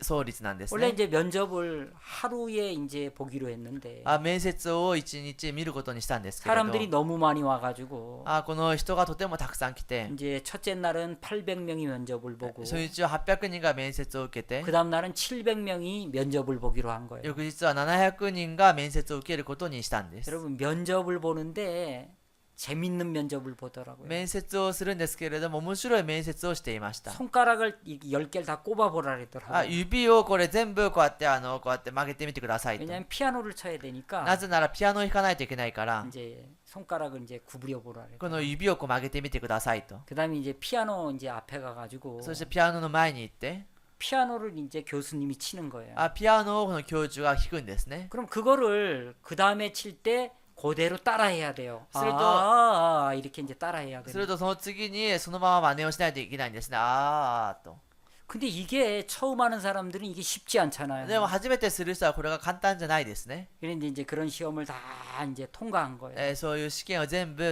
[SPEAKER 1] 争率なんです
[SPEAKER 2] 원래
[SPEAKER 1] ね。
[SPEAKER 2] 이제 면접을 하루에 이제 보기로 했는데
[SPEAKER 1] 面接を1日見ることにしたんですけれど、
[SPEAKER 2] 사람들이 너무 많이 와가지고
[SPEAKER 1] この人がとてもたくさん来て、
[SPEAKER 2] 이제 첫째 날은 800명이 면접을 보고
[SPEAKER 1] 初日は800人が面接を受けて
[SPEAKER 2] 그 다음 날은 700명이 면접을 보기로 한 거예요.
[SPEAKER 1] 翌日は700人が面接を受けることにしたんです。
[SPEAKER 2] 여러분 면접을 보는데 재밌는 면접을 보더라고요.
[SPEAKER 1] 面接をするんですけれども面白い面接をしていました。
[SPEAKER 2] 손가락을 10개를 다 꼽아보라 그러더라고요.
[SPEAKER 1] 指をこれ全部こうやって曲げてみてくださいと。
[SPEAKER 2] 왜냐하면 피아노를 쳐야 되니까
[SPEAKER 1] なぜならピアノを弾かないといけないから、
[SPEAKER 2] 이제 손가락을 이제 구부려 보라
[SPEAKER 1] こ
[SPEAKER 2] 그래요.
[SPEAKER 1] の指をこう曲げてみてくださいと。
[SPEAKER 2] 그다음에 이제 피아노 이제 앞에 가가지고
[SPEAKER 1] そしてピアノの前に行って、
[SPEAKER 2] 피아노를 이제 교수님이 치는 거예요.
[SPEAKER 1] ピアノをこの教授が弾くんですね。
[SPEAKER 2] 그럼 그거를 그 다음에 칠 때 그대로 따라해야 돼요.
[SPEAKER 1] 그래도-
[SPEAKER 2] 이렇게 이제 따라해야
[SPEAKER 1] す
[SPEAKER 2] 돼요.
[SPEAKER 1] るとその次にそのまま真似をしないといけないんですね。と。
[SPEAKER 2] 근데 이게 처음 하는 사람들은 이게 쉽지 않잖아요.
[SPEAKER 1] でも初めてする人はこれが簡単じゃないですね。
[SPEAKER 2] 그런데 이제 그런 시험을 다 이제 통과한 거예요.
[SPEAKER 1] そういう試験を全部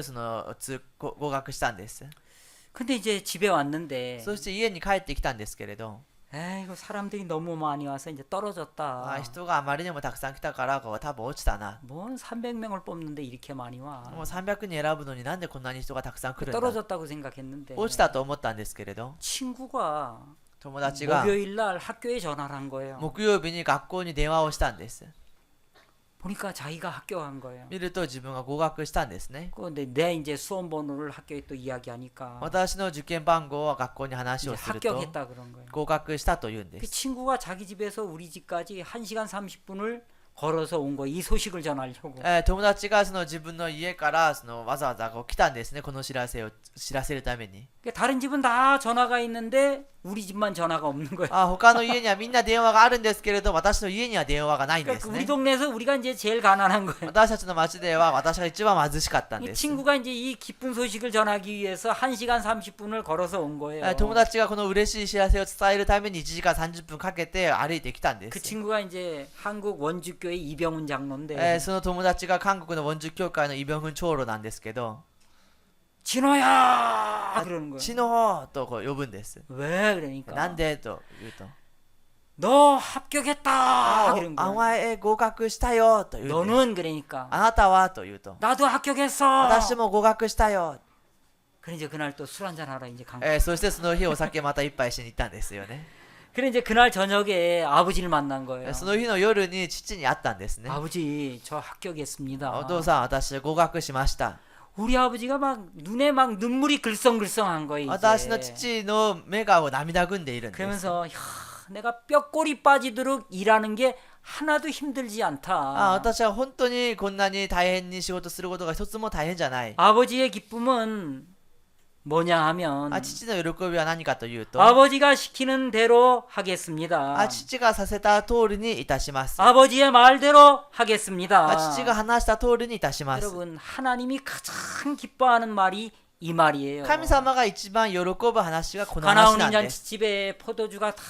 [SPEAKER 1] 合格したんです。
[SPEAKER 2] 근데 이제 집에 왔는데
[SPEAKER 1] そして家に帰ってきたんですけれど、
[SPEAKER 2] 에이고 사람들이 너무 많이 와서 이제 떨어졌다.
[SPEAKER 1] 人があまりにもたくさん来たから多分落ちたな。
[SPEAKER 2] 뭔 300명을 뽑는데 이렇게 많이 와.
[SPEAKER 1] もう300人選ぶのになんでこんなに人がたくさん来るんだ。
[SPEAKER 2] 떨어졌다고 생각했는데
[SPEAKER 1] 落ちたと思ったんですけれど、
[SPEAKER 2] 친구가
[SPEAKER 1] 友達が
[SPEAKER 2] 목요일 날 학교에 전화를 한 거예요.
[SPEAKER 1] 木曜日に学校に電話をしたんです。
[SPEAKER 2] 보니까 자기가 합격한 거예요.
[SPEAKER 1] 見ると自分が合格したんですね。
[SPEAKER 2] 근데 내 이제 수험 번호를 학교에 또 이야기하니까
[SPEAKER 1] 私の受験番号は学校に話
[SPEAKER 2] 이제
[SPEAKER 1] をすると
[SPEAKER 2] 합격했다 그런 거예요.
[SPEAKER 1] 合格したと言うんで
[SPEAKER 2] 그
[SPEAKER 1] す。
[SPEAKER 2] 친구가 자기 집에서 우리 집까지 1시간 30분을 걸어서 온 거예요. 이 소식을 전하려고.
[SPEAKER 1] 友達がその自分の家からわざわざこう来たんですね。この知らせを知らせるために。
[SPEAKER 2] 그러니까 다른 집은 다 전화가 있는데 우리 집만 전화가 없는 거예요.
[SPEAKER 1] 他の家にはみんな電話があるんですけれど、私の家には電話がないんで
[SPEAKER 2] 그러니까
[SPEAKER 1] す
[SPEAKER 2] 우리
[SPEAKER 1] ね。
[SPEAKER 2] 동네에서 우리가 이제 제일 가난한 거예요.
[SPEAKER 1] 私たちの町では私が一番貧しかったん
[SPEAKER 2] 이
[SPEAKER 1] です。
[SPEAKER 2] 친구가 이제 이 기쁜 소식을 전하기 위해서 1시간 30분을 걸어서 온 거예요.
[SPEAKER 1] 友達がこの嬉しい知らせを伝えるために1時間30分かけて歩いてきたんで
[SPEAKER 2] 그
[SPEAKER 1] す。
[SPEAKER 2] 친구가 이제 한국 원주교회 이병훈 장로인데
[SPEAKER 1] その友達が韓国のウォンジュ教会のイ・ビョンフン長老なんですけど、
[SPEAKER 2] 진호야 그러는 거예요.
[SPEAKER 1] チノーとこう呼ぶんです。
[SPEAKER 2] 왜 그러니까
[SPEAKER 1] なんでと言うと、
[SPEAKER 2] 너 합격했다 그런
[SPEAKER 1] お
[SPEAKER 2] 거예요.
[SPEAKER 1] 前合格したよと言うんです。
[SPEAKER 2] 너는 그러니까
[SPEAKER 1] あなたはと言うと、
[SPEAKER 2] 나도 합격했어.
[SPEAKER 1] 私も合格したよ。
[SPEAKER 2] 그래 이제 그날 또 술 한잔 하러 이제 간 거예요.
[SPEAKER 1] そしてその日お酒また一杯しに行ったんですよね。
[SPEAKER 2] 그래 이제 그날 저녁에 아버지를 만난 거예요.
[SPEAKER 1] その日の夜に父に会ったんですね。
[SPEAKER 2] 아버지 저 합격했습니다.
[SPEAKER 1] お父さん、私合格しました。
[SPEAKER 2] 우리 아버지가 막 눈에 막 눈물이 글썽글썽한 거예요.
[SPEAKER 1] 私の
[SPEAKER 2] 이제.
[SPEAKER 1] 父の目が涙ぐんでいるんです。
[SPEAKER 2] 그러면서 야, 내가 뼈골이 빠지도록 일하는 게 하나도 힘들지 않다.
[SPEAKER 1] 私は本当にこんなに大変に仕事することが一つも大変じゃない。
[SPEAKER 2] 아버지의 기쁨은 뭐냐 하면
[SPEAKER 1] 父の喜びは何かというと、
[SPEAKER 2] 아버지가 시키는 대로 하겠습니다.
[SPEAKER 1] 父がさせた通りにいたします。
[SPEAKER 2] 아버지의 말대로 하겠습니다.
[SPEAKER 1] 父が話した通りにいたします。
[SPEAKER 2] 여러분 하나님이 가장 기뻐하는 말이 이 말이에요.
[SPEAKER 1] 神様が一番喜ぶ話がこの話
[SPEAKER 2] 가나온
[SPEAKER 1] なんです
[SPEAKER 2] 인잔치집에 포도주가 다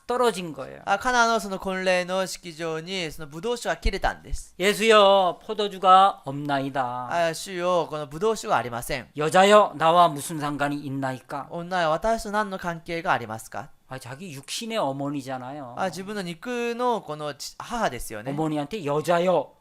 [SPEAKER 2] 떨어진 거예요.
[SPEAKER 1] カナのその婚礼の式場にそのブドウ酒が切れたんです。
[SPEAKER 2] 예수여 포도주가 없나이다.
[SPEAKER 1] 主よ、このブドウ酒がありません。
[SPEAKER 2] 여자여 나와 무슨 상관이 있나이까.
[SPEAKER 1] 女は私と何の関係がありますか？
[SPEAKER 2] 자기 육신의 어머니잖아요.
[SPEAKER 1] 自分の肉のこの母ですよね。
[SPEAKER 2] 어머니한테 여자여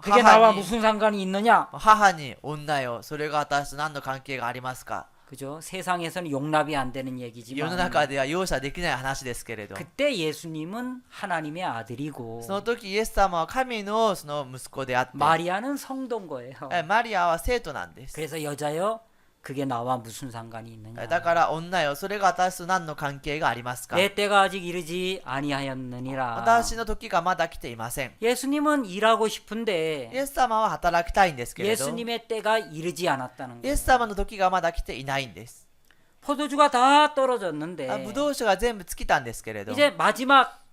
[SPEAKER 2] 그게
[SPEAKER 1] 母
[SPEAKER 2] 나와
[SPEAKER 1] に
[SPEAKER 2] 무슨 상관이 있느냐.
[SPEAKER 1] 母に女よ、それが私と何の関係がありますか？
[SPEAKER 2] 그죠? 세상에서는 용납이 안 되는
[SPEAKER 1] 世の
[SPEAKER 2] 얘기지만
[SPEAKER 1] 中では容赦できない話ですけれど、
[SPEAKER 2] 그때 예수님은 하나님의 아들이고
[SPEAKER 1] その時イエス様は神のその息子であって、
[SPEAKER 2] 마리아는 성도인 거예요.
[SPEAKER 1] マリアは生徒なんです。
[SPEAKER 2] 그래서 여자여 그게 나와 무슨 상관이 있느냐.
[SPEAKER 1] だから女よ、それが私と何の関係がありますか？
[SPEAKER 2] 내 때가 아직 이르지 아니하였느니라.
[SPEAKER 1] 私の時がまだ来ていません。
[SPEAKER 2] 예수님은 일하고
[SPEAKER 1] イ
[SPEAKER 2] 싶은데
[SPEAKER 1] エス様は働きたいんですけれど、
[SPEAKER 2] 예수님의 때가 이르지 않았다는
[SPEAKER 1] イ
[SPEAKER 2] 거예요.
[SPEAKER 1] エス様の時がまだ来ていないんです。
[SPEAKER 2] 포도주가 다 떨어졌는데
[SPEAKER 1] ブドウ酒が全部尽きたんですけれど、
[SPEAKER 2] 이제 마지막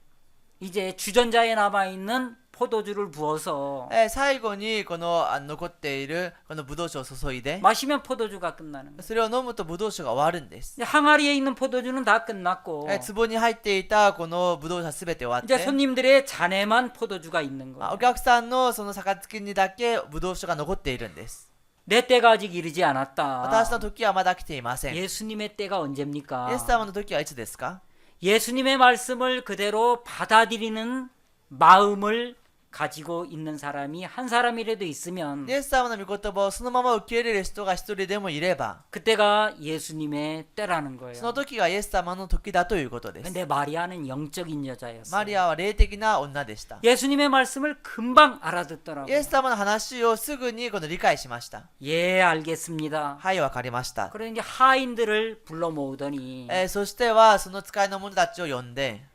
[SPEAKER 2] 이제 주전자에 남아 있는 포도주를 부어서
[SPEAKER 1] 最後にこの残っているこのブドウ酒を注いで、
[SPEAKER 2] 마시면 포도주가 끝나는 거예요.
[SPEAKER 1] それを飲むとブドウ酒が終わるんです。
[SPEAKER 2] 이제 항아리에 있는 포도주는 다 끝났고
[SPEAKER 1] 壺に入っていたこのブドウ酒すべて終わっ
[SPEAKER 2] 이제
[SPEAKER 1] て、
[SPEAKER 2] 손님들의 잔에만 포도주가 있는 거예요.
[SPEAKER 1] お客さんのその杯にだけブドウ酒が残っているんです。
[SPEAKER 2] 내 때가 아직 이르지 않았다.
[SPEAKER 1] 私の時はまだ来ていません。イエ
[SPEAKER 2] 예수님의 때가 언제입니까?
[SPEAKER 1] ス様の時はいつですか？
[SPEAKER 2] 예수님의 말씀을 그대로 받아들이는 마음을 가지고 있는 사람이 한 사람이라도 있으면
[SPEAKER 1] イエス様の御言葉をそのまま受け入れる人が一人でもいれば、
[SPEAKER 2] 그때가 예수님의 때라는
[SPEAKER 1] そ
[SPEAKER 2] 거예요.
[SPEAKER 1] の時がイエス様の時だということです。
[SPEAKER 2] 근데 마리아는 영적인
[SPEAKER 1] マ
[SPEAKER 2] 여자였어요.
[SPEAKER 1] リアは霊的な女でした。
[SPEAKER 2] 예수님의 말씀을 금방
[SPEAKER 1] イ
[SPEAKER 2] 알아듣더라고요.
[SPEAKER 1] エス様の話をすぐにこの理解しました。
[SPEAKER 2] 예, 알겠습니다.
[SPEAKER 1] はい、わかりました。
[SPEAKER 2] 그래 이제 하인들을 불러 모으더니
[SPEAKER 1] そしてはその使いの者たちを呼んで、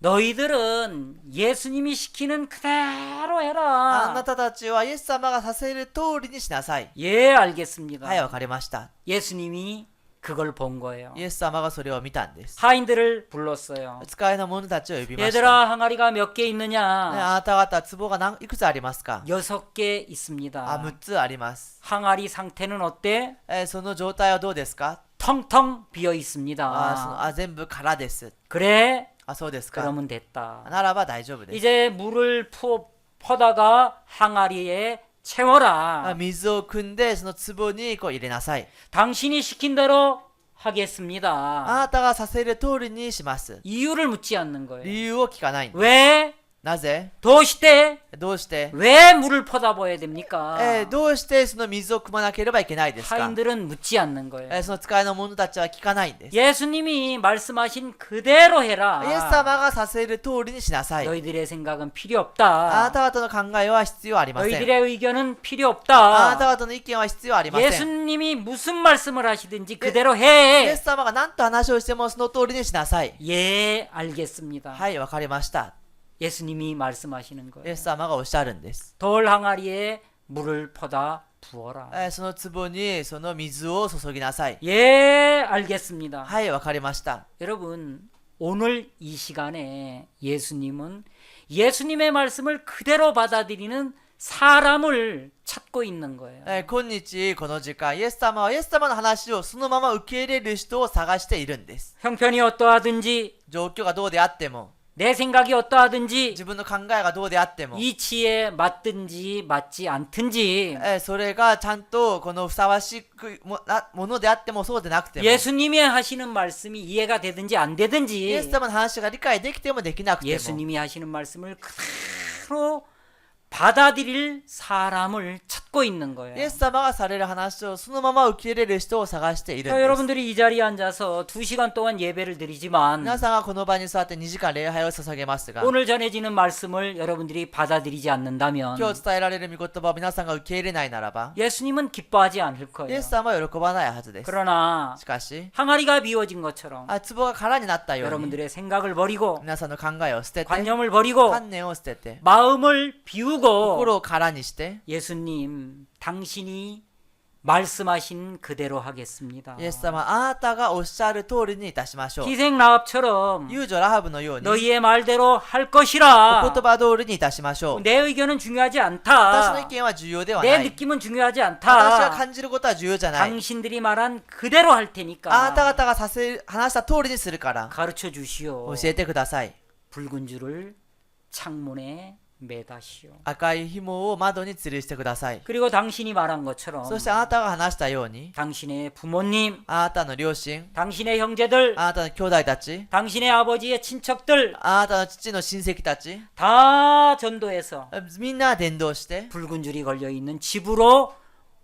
[SPEAKER 2] 너희들은 예수님이 시키는 그대로
[SPEAKER 1] あな
[SPEAKER 2] 해라.
[SPEAKER 1] たたちはイエス様がさせる通りにしなさい。
[SPEAKER 2] 예, 알겠습니다.
[SPEAKER 1] はい、わかりました。
[SPEAKER 2] 예수님이 그걸 본 거예요.
[SPEAKER 1] イエス様がそれを見たんです。
[SPEAKER 2] 하인들을 불렀어요.
[SPEAKER 1] 使いの者たちを呼びました。
[SPEAKER 2] 얘들아, 항아리가 몇 개
[SPEAKER 1] ね、
[SPEAKER 2] 있느냐?
[SPEAKER 1] あなた方、壺がいくつありますか？
[SPEAKER 2] 6개 있습니다.
[SPEAKER 1] 6つあります。
[SPEAKER 2] 항아리 상태는 어때?
[SPEAKER 1] その状態はどうですか？
[SPEAKER 2] 텅텅 비어 있습니다.
[SPEAKER 1] 全部空です。
[SPEAKER 2] 그래?
[SPEAKER 1] そうですか。
[SPEAKER 2] 그러면 됐다.
[SPEAKER 1] ならば大丈夫です。
[SPEAKER 2] 이제 물을 퍼다가 항아리에 채워라.
[SPEAKER 1] 水を汲んでその壺にこう入れなさい。
[SPEAKER 2] 당신이 시킨 대로
[SPEAKER 1] あ
[SPEAKER 2] 하겠습니다.
[SPEAKER 1] なたがさせる通りにします。
[SPEAKER 2] 이유를 묻지 않는 거예요.
[SPEAKER 1] 理由を聞かないんです。
[SPEAKER 2] 왜?
[SPEAKER 1] なぜ？
[SPEAKER 2] 도시대
[SPEAKER 1] どうして？
[SPEAKER 2] 왜 물을 퍼다 부어야 됩니까?
[SPEAKER 1] どうしてその水を汲まなければいけないですか？
[SPEAKER 2] 하인들은 묻지 않는 거예요.
[SPEAKER 1] その使いの者たちは聞かないんです。
[SPEAKER 2] 예수님이 말씀하신 그대로
[SPEAKER 1] イエス
[SPEAKER 2] 해라.
[SPEAKER 1] 様がさせる通りにしなさい。
[SPEAKER 2] 너희들의 생각은 필요
[SPEAKER 1] あ
[SPEAKER 2] 없다.
[SPEAKER 1] なた方の考えは必要ありません。
[SPEAKER 2] 너희들의 의견은 필요
[SPEAKER 1] あなた
[SPEAKER 2] 없다.
[SPEAKER 1] 方の意見は必要ありません。
[SPEAKER 2] 예수님이 무슨 말씀을 하시든지 그대로
[SPEAKER 1] イエ
[SPEAKER 2] 해.
[SPEAKER 1] ス様が何と話をしてもその通りにしなさい。
[SPEAKER 2] 예, 알겠습니다.
[SPEAKER 1] はい、わかりました。
[SPEAKER 2] 예수님이 말씀하시는
[SPEAKER 1] イエ
[SPEAKER 2] 거예요.
[SPEAKER 1] ス様がおっしゃるんです。
[SPEAKER 2] 돌 항아리에 물을 퍼다 부어라.
[SPEAKER 1] その壺にその水を注ぎなさい。
[SPEAKER 2] 예, 알겠습니다.
[SPEAKER 1] はい、わかりました。
[SPEAKER 2] 여러분, 오늘 이 시간에 예수님은 예수님의 말씀을 그대로 받아들이는 사람을 찾고 있는 거예요.
[SPEAKER 1] 今日この時間、イエス様はイエス様の話をそのまま受け入れる人を探しているんです。
[SPEAKER 2] 형편이 어떠하든지
[SPEAKER 1] 状況がどうであっても、
[SPEAKER 2] 내 생각이 어떠하든지
[SPEAKER 1] 自分の考えがどうであっても、
[SPEAKER 2] 이치에 맞든지 맞지 않든지
[SPEAKER 1] それがちゃんとこのふさわしくものであってもそうでなくても、
[SPEAKER 2] 예수님이 하시는 말씀이 이해가 되든지 안
[SPEAKER 1] イエ
[SPEAKER 2] 되든지
[SPEAKER 1] ス様の話が理解できてもできなくても、
[SPEAKER 2] 예수님이 하시는 말씀을 그대로 받아들일 사람을 찾고 있는
[SPEAKER 1] イ
[SPEAKER 2] 거예요.
[SPEAKER 1] エス様がされる話をそのまま受け入れる人を探しているん
[SPEAKER 2] 자,
[SPEAKER 1] です。
[SPEAKER 2] 여러분들이 이 자리에 앉아서 2시간 동안 예배를 드리지만
[SPEAKER 1] 皆さんがこの場に座って2時間礼拝を捧げますが、
[SPEAKER 2] 오늘 전해지는 말씀을 여러분들이 받아들이지 않는다면
[SPEAKER 1] 今日伝えられる御言葉を皆さんが受け入れないならば、
[SPEAKER 2] 예수님은 기뻐하지 않을
[SPEAKER 1] イエ
[SPEAKER 2] 거예요.
[SPEAKER 1] ス様は喜ばないはずです。
[SPEAKER 2] 그러나
[SPEAKER 1] しかし、
[SPEAKER 2] 항아리가 비워진 것처럼
[SPEAKER 1] 壺が空になったように、
[SPEAKER 2] 여러분들의 생각을 버리고
[SPEAKER 1] 皆さんの考えを捨てて、
[SPEAKER 2] 관념을 버리고
[SPEAKER 1] 観念を捨てて、
[SPEAKER 2] 마음을 비우고
[SPEAKER 1] 心を空にして、
[SPEAKER 2] 예수님 당신이 말씀하신 그대로 하겠습니다.
[SPEAKER 1] イエス様、あなたがおっしゃる通りにいたしましょう。
[SPEAKER 2] 기생 라합처럼
[SPEAKER 1] 遊女ラハブのように、お
[SPEAKER 2] 너희의 말대로 할
[SPEAKER 1] 言
[SPEAKER 2] 것이라.
[SPEAKER 1] 葉通りにいたしましょう。
[SPEAKER 2] 내 의견은 중요하지
[SPEAKER 1] 私の
[SPEAKER 2] 않다.
[SPEAKER 1] 意見は重要では
[SPEAKER 2] 내
[SPEAKER 1] ない。
[SPEAKER 2] 느낌은 중요하지
[SPEAKER 1] 私が
[SPEAKER 2] 않다.
[SPEAKER 1] 感じることは重要じゃない。
[SPEAKER 2] 당신들이 말한 그대로 할
[SPEAKER 1] あなた
[SPEAKER 2] 테니까
[SPEAKER 1] 方が話した通りにするから
[SPEAKER 2] 가르쳐 주시오.
[SPEAKER 1] 教えてください。
[SPEAKER 2] 붉은 줄을 창문에 매다시오.
[SPEAKER 1] 赤い紐を窓に吊るしてください。
[SPEAKER 2] 그리고 당신이 말한 것처럼
[SPEAKER 1] そしてあなたが話したように、
[SPEAKER 2] 당신의 부모님,
[SPEAKER 1] あなたの両親、
[SPEAKER 2] 당신의 형제들,
[SPEAKER 1] あなたの兄弟たち、
[SPEAKER 2] 당신의 아버지의 친척들
[SPEAKER 1] あなたの父の親戚たち、
[SPEAKER 2] 다 전도해서
[SPEAKER 1] みんな伝道して、
[SPEAKER 2] 붉은 줄이 걸려 있는 집으로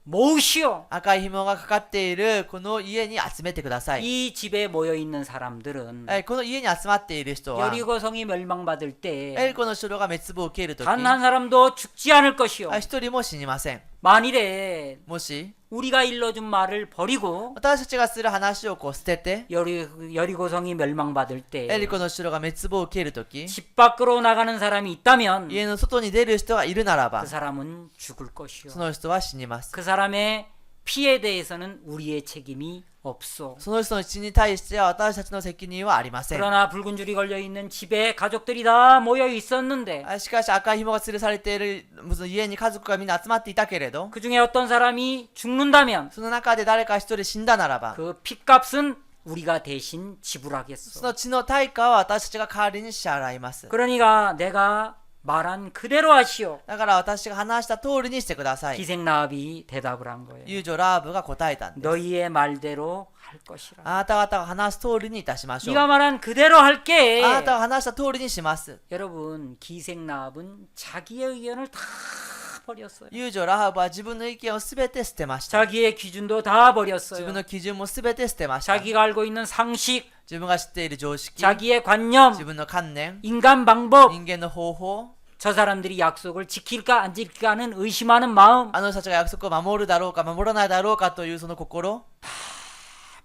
[SPEAKER 2] 모으시오.
[SPEAKER 1] 赤い紐がかかっているこの家に集めてください。
[SPEAKER 2] 이 집에 모여 있는 사람들은
[SPEAKER 1] この家に集まっている人は、
[SPEAKER 2] 여리고성이 멸망받을
[SPEAKER 1] エ
[SPEAKER 2] 때
[SPEAKER 1] リコの城が滅亡を受けるとき、
[SPEAKER 2] 단 한 사람도 죽지 않을 것이요.
[SPEAKER 1] 一人も死にません。
[SPEAKER 2] 만일에
[SPEAKER 1] もし、
[SPEAKER 2] 우리가 일러준 말을 버리고
[SPEAKER 1] 私たちがする話を捨てて、
[SPEAKER 2] 여리고성이 멸망받을
[SPEAKER 1] エ
[SPEAKER 2] 때
[SPEAKER 1] リコの城が滅亡を受けるとき、
[SPEAKER 2] 집 밖으로 나가는 사람이 있다면
[SPEAKER 1] 家の外に出る人がいるならば
[SPEAKER 2] 그 、 사람은 죽을 것이요.
[SPEAKER 1] その人は死にます。
[SPEAKER 2] 그 사람의 피에 대해서는 우리의 책임이 없소.
[SPEAKER 1] その人の死に対しては私たちの責任はありません。
[SPEAKER 2] 그러나 붉은 줄이 걸려 있는 집에 가족들이 다 모여 있었는데
[SPEAKER 1] しかし赤い紐が吊るされている家に家族がみんな集まっていたけれど、
[SPEAKER 2] 그 중에 어떤 사람이 죽는다면
[SPEAKER 1] その中で誰か一人死んだならば、
[SPEAKER 2] 그 핏값은 우리가 대신
[SPEAKER 1] そ
[SPEAKER 2] 지불하겠소.
[SPEAKER 1] の血の対価は私たちが代わりに支払います。
[SPEAKER 2] 그러니까 내가 말한 그대로 하시오.
[SPEAKER 1] だから私が話した通りにしてください。
[SPEAKER 2] 기생 라합이 대답을 한 거예요.
[SPEAKER 1] 遊女ラーブが答えたんです。
[SPEAKER 2] 너희의 말대로 할 것이라.
[SPEAKER 1] あなた方が話す通りにいたしましょう。
[SPEAKER 2] 네가 말한 그대로 할게.
[SPEAKER 1] あなたが話した通りにします。
[SPEAKER 2] 여러분, 기생 라합은 자기의 의견을 다 버렸어요.
[SPEAKER 1] 遊女ラハブは自分の意見をすべて捨てました。
[SPEAKER 2] 자기의 기준도 다
[SPEAKER 1] 自
[SPEAKER 2] 버렸어요.
[SPEAKER 1] 分の基準もすべて捨てました。
[SPEAKER 2] 자기가 알고 있는 상식,
[SPEAKER 1] 自分が知っている常識、
[SPEAKER 2] 자기의 관념,
[SPEAKER 1] 自分の観念、
[SPEAKER 2] 인간 방법,
[SPEAKER 1] 人間の方法、
[SPEAKER 2] 저 사람들이 약속을 지킬까 안 지킬까는 의심하는 마음
[SPEAKER 1] あの人たちが約束を守るだろうか守らないだろうかというその心、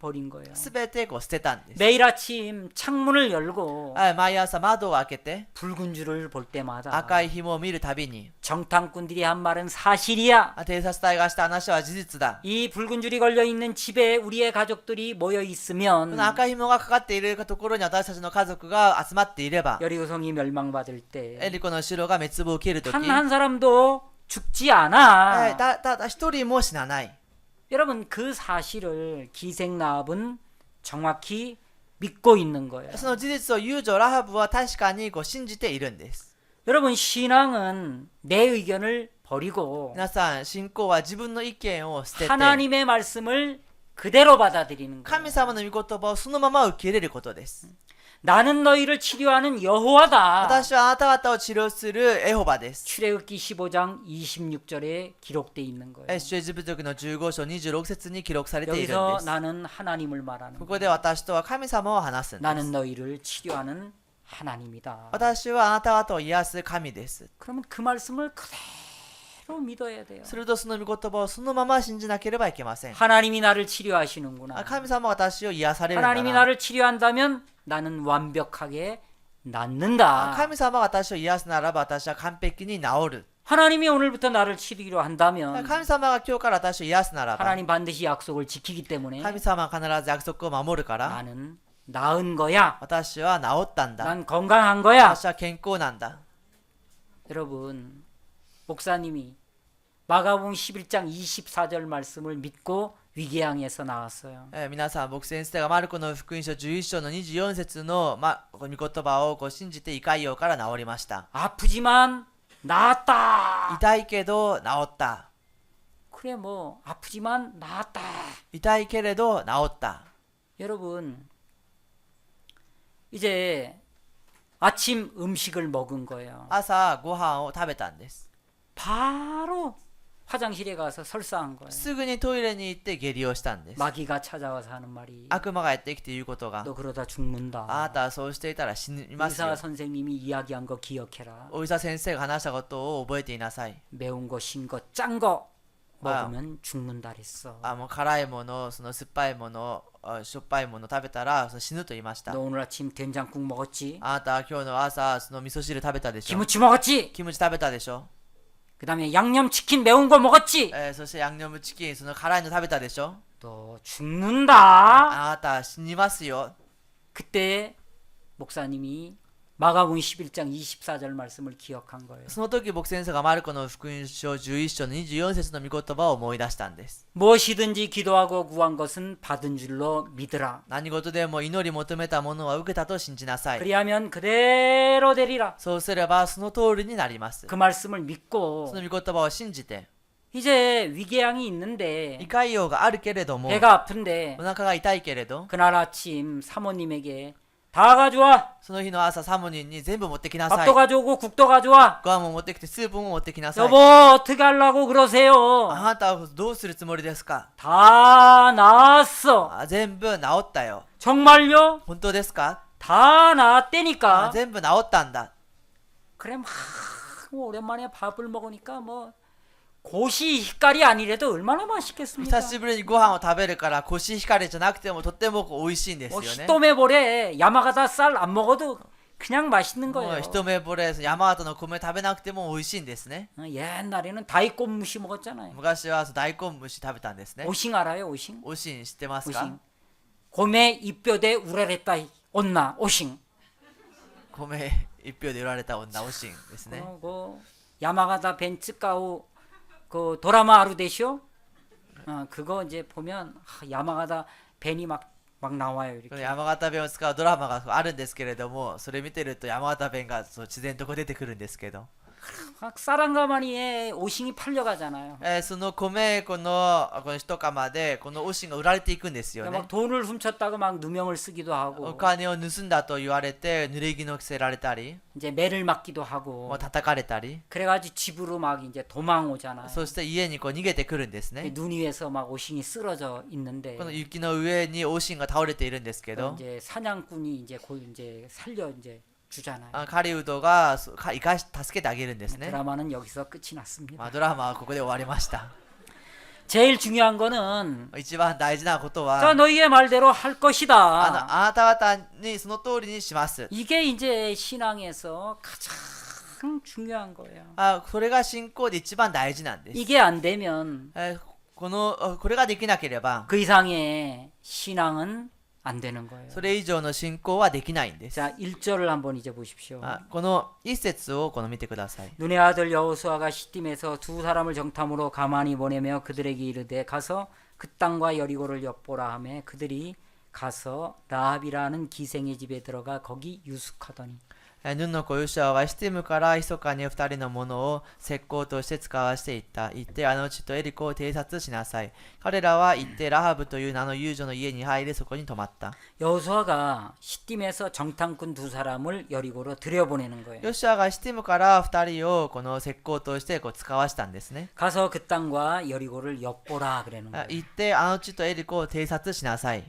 [SPEAKER 2] 버린 거예요.
[SPEAKER 1] すべて捨てたんです。
[SPEAKER 2] 매일 아침 창문을 열고
[SPEAKER 1] 毎朝窓を開けて
[SPEAKER 2] 붉은 줄을 볼 때마다
[SPEAKER 1] 赤い紐を見るたびに、
[SPEAKER 2] 정탐꾼들이 한 말은 사실이야.
[SPEAKER 1] 偵察隊がした話は事実だ。
[SPEAKER 2] 이 붉은 줄이 걸려 있는 집에 우리의 가족들이 모여
[SPEAKER 1] こ
[SPEAKER 2] 있으면
[SPEAKER 1] の赤い紐がかかっているところに私たちの家族が集まっていれば、
[SPEAKER 2] 여리고성이 멸망받을
[SPEAKER 1] エ
[SPEAKER 2] 때
[SPEAKER 1] リコの城が滅亡を受けるとき、
[SPEAKER 2] 단 한 사람도 죽지 않아.
[SPEAKER 1] ただ一人も死なない。
[SPEAKER 2] 여러분 그 사실을 기생 라합은 정확히 믿고 있는 거예요.
[SPEAKER 1] その事実を遊女ラハブは確かに信じているんです。
[SPEAKER 2] 여러분 신앙은 내 의견을 버리고
[SPEAKER 1] 皆さん、信仰は自分の意見を捨てて、
[SPEAKER 2] 하나님의 말씀을 그대로 받아들이는 거예요.
[SPEAKER 1] 神様の御言葉をそのまま受け入れることです。
[SPEAKER 2] 나는 너희를 치료하는 여호와다.
[SPEAKER 1] 私はあなた方を治療するエホバです。
[SPEAKER 2] 출애굽기 15장 26절에 기록되어 있는 거예요.
[SPEAKER 1] 出エジプト記の15章26節に記録されているんで
[SPEAKER 2] 여기서
[SPEAKER 1] す。
[SPEAKER 2] 나는 하나님을 말하는
[SPEAKER 1] こ
[SPEAKER 2] 거예요.
[SPEAKER 1] こで私とは神様を話すんで
[SPEAKER 2] 나는
[SPEAKER 1] す。
[SPEAKER 2] 너희를 치료하는 하나님이다.
[SPEAKER 1] 私はあなた方を癒す神です。
[SPEAKER 2] 그러면 그 말씀을 그대로 믿어야 돼요.
[SPEAKER 1] するとその御言葉をそのまま信じなければいけません。
[SPEAKER 2] 하나님이 나를 치료하시는구나.
[SPEAKER 1] 神様は私を癒されるんだ
[SPEAKER 2] 하나님이
[SPEAKER 1] な。
[SPEAKER 2] 나를 치료한다면 나는 완벽하게 낫는다.
[SPEAKER 1] 神様が私を癒すならば私は完璧に治る。
[SPEAKER 2] 하나님이 오늘부터 나를 치료로 한다면
[SPEAKER 1] 神様が今日から私を癒すならば
[SPEAKER 2] 하나님 반드시 약속을 지키기 때문에
[SPEAKER 1] 神様は必ず約束を守るから
[SPEAKER 2] 나는 나은 거야.
[SPEAKER 1] 私は治ったんだ。
[SPEAKER 2] 난 건강한 거야.
[SPEAKER 1] 私は健康なんだ。
[SPEAKER 2] 여러분, 목사님이 마가복음 11장 24절 말씀을 믿고 위궤양에서 나왔어요.
[SPEAKER 1] 皆さん、僕先生がマルコの福音書11章の24節の、御言葉を信じて胃潰瘍から治りました。
[SPEAKER 2] 아프지만 나았다.
[SPEAKER 1] 痛いけど治った。
[SPEAKER 2] 그래 뭐 아프지만 나았다.
[SPEAKER 1] 痛いけれど治った。
[SPEAKER 2] 여러분, 이제 아침 음식을 먹은 거예요.
[SPEAKER 1] 朝ご飯を食べたんです。
[SPEAKER 2] 바로 화장실에 가서 설사한 거예요.
[SPEAKER 1] すぐにトイレに行って下痢をしたんです。
[SPEAKER 2] 마귀가 찾아와서 하는 말이
[SPEAKER 1] 悪魔がやってきて言うことが、
[SPEAKER 2] 너 그러다
[SPEAKER 1] あ
[SPEAKER 2] 죽는다.
[SPEAKER 1] なたはそうしていたら死にますよ。
[SPEAKER 2] 의사 선생님이 이야기한 거 기억해라.
[SPEAKER 1] お医者先生が話したことを覚えていなさい。
[SPEAKER 2] 매운 거, 신 거, 짠 거 먹으면 죽는다 그랬어.
[SPEAKER 1] もう辛いもの、その酸っぱいもの、しょっぱいもの食べたら死ぬと言いました。
[SPEAKER 2] 너 오늘 아침 된장국 먹었지?
[SPEAKER 1] あなたは今日の朝その味噌汁食べたでしょ。
[SPEAKER 2] 김치 먹었지?
[SPEAKER 1] キムチ食べたでしょ。
[SPEAKER 2] 그 다음에 양념치킨 매운 거 먹었지?
[SPEAKER 1] そしてヤンニョムチキンその辛いの食べたでしょ。
[SPEAKER 2] 너 죽는다.
[SPEAKER 1] あなたは死にますよ。
[SPEAKER 2] 그때 목사님이 마가복음 11장 24절 말씀을 기억한 거예요.
[SPEAKER 1] その時僕先生がマルコの福音書11章の24節の御言葉を思い出したんです。
[SPEAKER 2] 무엇이든지 기도하고 구한 것은 받은 줄로 믿으라.
[SPEAKER 1] 何事でも祈り求めたものは受けたと信じなさい。
[SPEAKER 2] 그리하면 그대로 되리라.
[SPEAKER 1] そうすればその通りになります。
[SPEAKER 2] 그 말씀을
[SPEAKER 1] そ
[SPEAKER 2] 믿고
[SPEAKER 1] の御言葉を信じて、
[SPEAKER 2] 이제 위궤양이
[SPEAKER 1] 胃
[SPEAKER 2] 있는데
[SPEAKER 1] 潰瘍があるけれども、
[SPEAKER 2] 배가 아픈데
[SPEAKER 1] お腹が痛いけれど、
[SPEAKER 2] 그날 아침 사모님에게 다 가져와.
[SPEAKER 1] その日の朝サモニンに全部持ってきなさい。
[SPEAKER 2] 밥도 가져오고 국도 가져와.
[SPEAKER 1] ご飯も持ってきてスープも持ってきなさい。
[SPEAKER 2] 여보 어떻게 하려고 그러세요?
[SPEAKER 1] あなたはどうするつもりですか。
[SPEAKER 2] 다 나았어.
[SPEAKER 1] 全部治ったよ。
[SPEAKER 2] 정말요?
[SPEAKER 1] 本当ですか。
[SPEAKER 2] 다 나았다니까.
[SPEAKER 1] 全部治ったんだ。
[SPEAKER 2] 그래 막 오랜만에 밥을 먹으니까 뭐 고시히깔이 아니래도 얼마나 맛있겠습니까?
[SPEAKER 1] 久しぶりにご飯を食べるからコシヒカリじゃなくてもとっても美味しいんですよ
[SPEAKER 2] 뭐
[SPEAKER 1] ね。
[SPEAKER 2] 히토메보레 야마가다 쌀 안 먹어도 그냥 맛있는
[SPEAKER 1] もう
[SPEAKER 2] 거예요.
[SPEAKER 1] 一目惚れ山形の米食べなくても美味しいんですね。
[SPEAKER 2] 옛날에는 다이꽃무시 먹었잖아요.
[SPEAKER 1] 昔は大根蒸し食べたんですね。
[SPEAKER 2] 오싱 알아요? 오싱?
[SPEAKER 1] おしん知ってますか。
[SPEAKER 2] 오싱. 곰에 이뼈대 우라랬다 온나 오싱.
[SPEAKER 1] 米一票で売られた女おしんですね。
[SPEAKER 2] 그 야마가다 벤츠가우 그 드라마 아르데쇼? 그거 이제 보면 야마가다 벤이 막 나와요
[SPEAKER 1] この
[SPEAKER 2] 이렇게.
[SPEAKER 1] 山形弁を使うドラマがあるんですけれども、それ見てると山形弁がそう自然とこう出てくるんですけど、
[SPEAKER 2] 막 쌀한가마니에 오싱이 팔려가잖아요.
[SPEAKER 1] その米この一釜でこのおしんが売られていくんですよ
[SPEAKER 2] 그러니까
[SPEAKER 1] ね。
[SPEAKER 2] 막 돈을 훔쳤다가 막 누명을 쓰기도
[SPEAKER 1] お
[SPEAKER 2] 하고
[SPEAKER 1] 金を盗んだと言われて濡れ衣を着せられたり、
[SPEAKER 2] 이제 매를 맞기도
[SPEAKER 1] も
[SPEAKER 2] 하고
[SPEAKER 1] う叩かれたり、
[SPEAKER 2] 그래가지고 집으로 막 이제 도망 오잖아요.
[SPEAKER 1] そして家にこう逃げてくるんですね。
[SPEAKER 2] 눈 위에서 막 오싱이 쓰러져 있는데
[SPEAKER 1] この雪の上におしんが倒れているんですけど、
[SPEAKER 2] 이제 사냥꾼이 이제 이제 살려 이제 주잖아요.
[SPEAKER 1] 狩人が生かし助けてあげるんですね。
[SPEAKER 2] 드라마는 여기서 끝이 났습니다.
[SPEAKER 1] ドラマはここで終わりました。
[SPEAKER 2] 제일 중요한 거는
[SPEAKER 1] 一番大事なこと
[SPEAKER 2] 자
[SPEAKER 1] は、
[SPEAKER 2] 너희의 말대로 할
[SPEAKER 1] あ
[SPEAKER 2] 것이다.
[SPEAKER 1] なた方にその通りにします。
[SPEAKER 2] 이게 이제 신앙에서 가장 중요한 거예요.
[SPEAKER 1] それが信仰で一番大事なんです。
[SPEAKER 2] 이게 안 되면
[SPEAKER 1] これができなければ、
[SPEAKER 2] 그 이상의 신앙은 안 되는 거예요.
[SPEAKER 1] それ以上の信仰はできないんです。
[SPEAKER 2] 자, 1절을 한번 이제 보십시오.
[SPEAKER 1] この一節を見てください。
[SPEAKER 2] 눈의 아들 여호수아가 시딤에서 두 사람을 정탐으로 가만히 보내며 그들에게 이르되 가서 그 땅과 여리고를 엿보라 하매 그들이 가서 라합이라는 기생의 집에 들어가 거기 유숙하더니
[SPEAKER 1] ヌンの子ヨシュアはシティムから密かに二人の者を石膏として使わしていった。行ってあの地とエリコを偵察しなさい。彼らは行ってラハブという名の遊女の家に入りそこに泊まった。
[SPEAKER 2] 여호수아가 시딤에서 정탐꾼 두 사람을 여리고로 들여보내는 거예요.
[SPEAKER 1] ヨシュアがシティムから二人をこの石膏として使わしたんですね。
[SPEAKER 2] 가서 그 땅과 여리고를 엿보라 그러는 거예요.
[SPEAKER 1] 行ってあの地とエリコを偵察しなさい。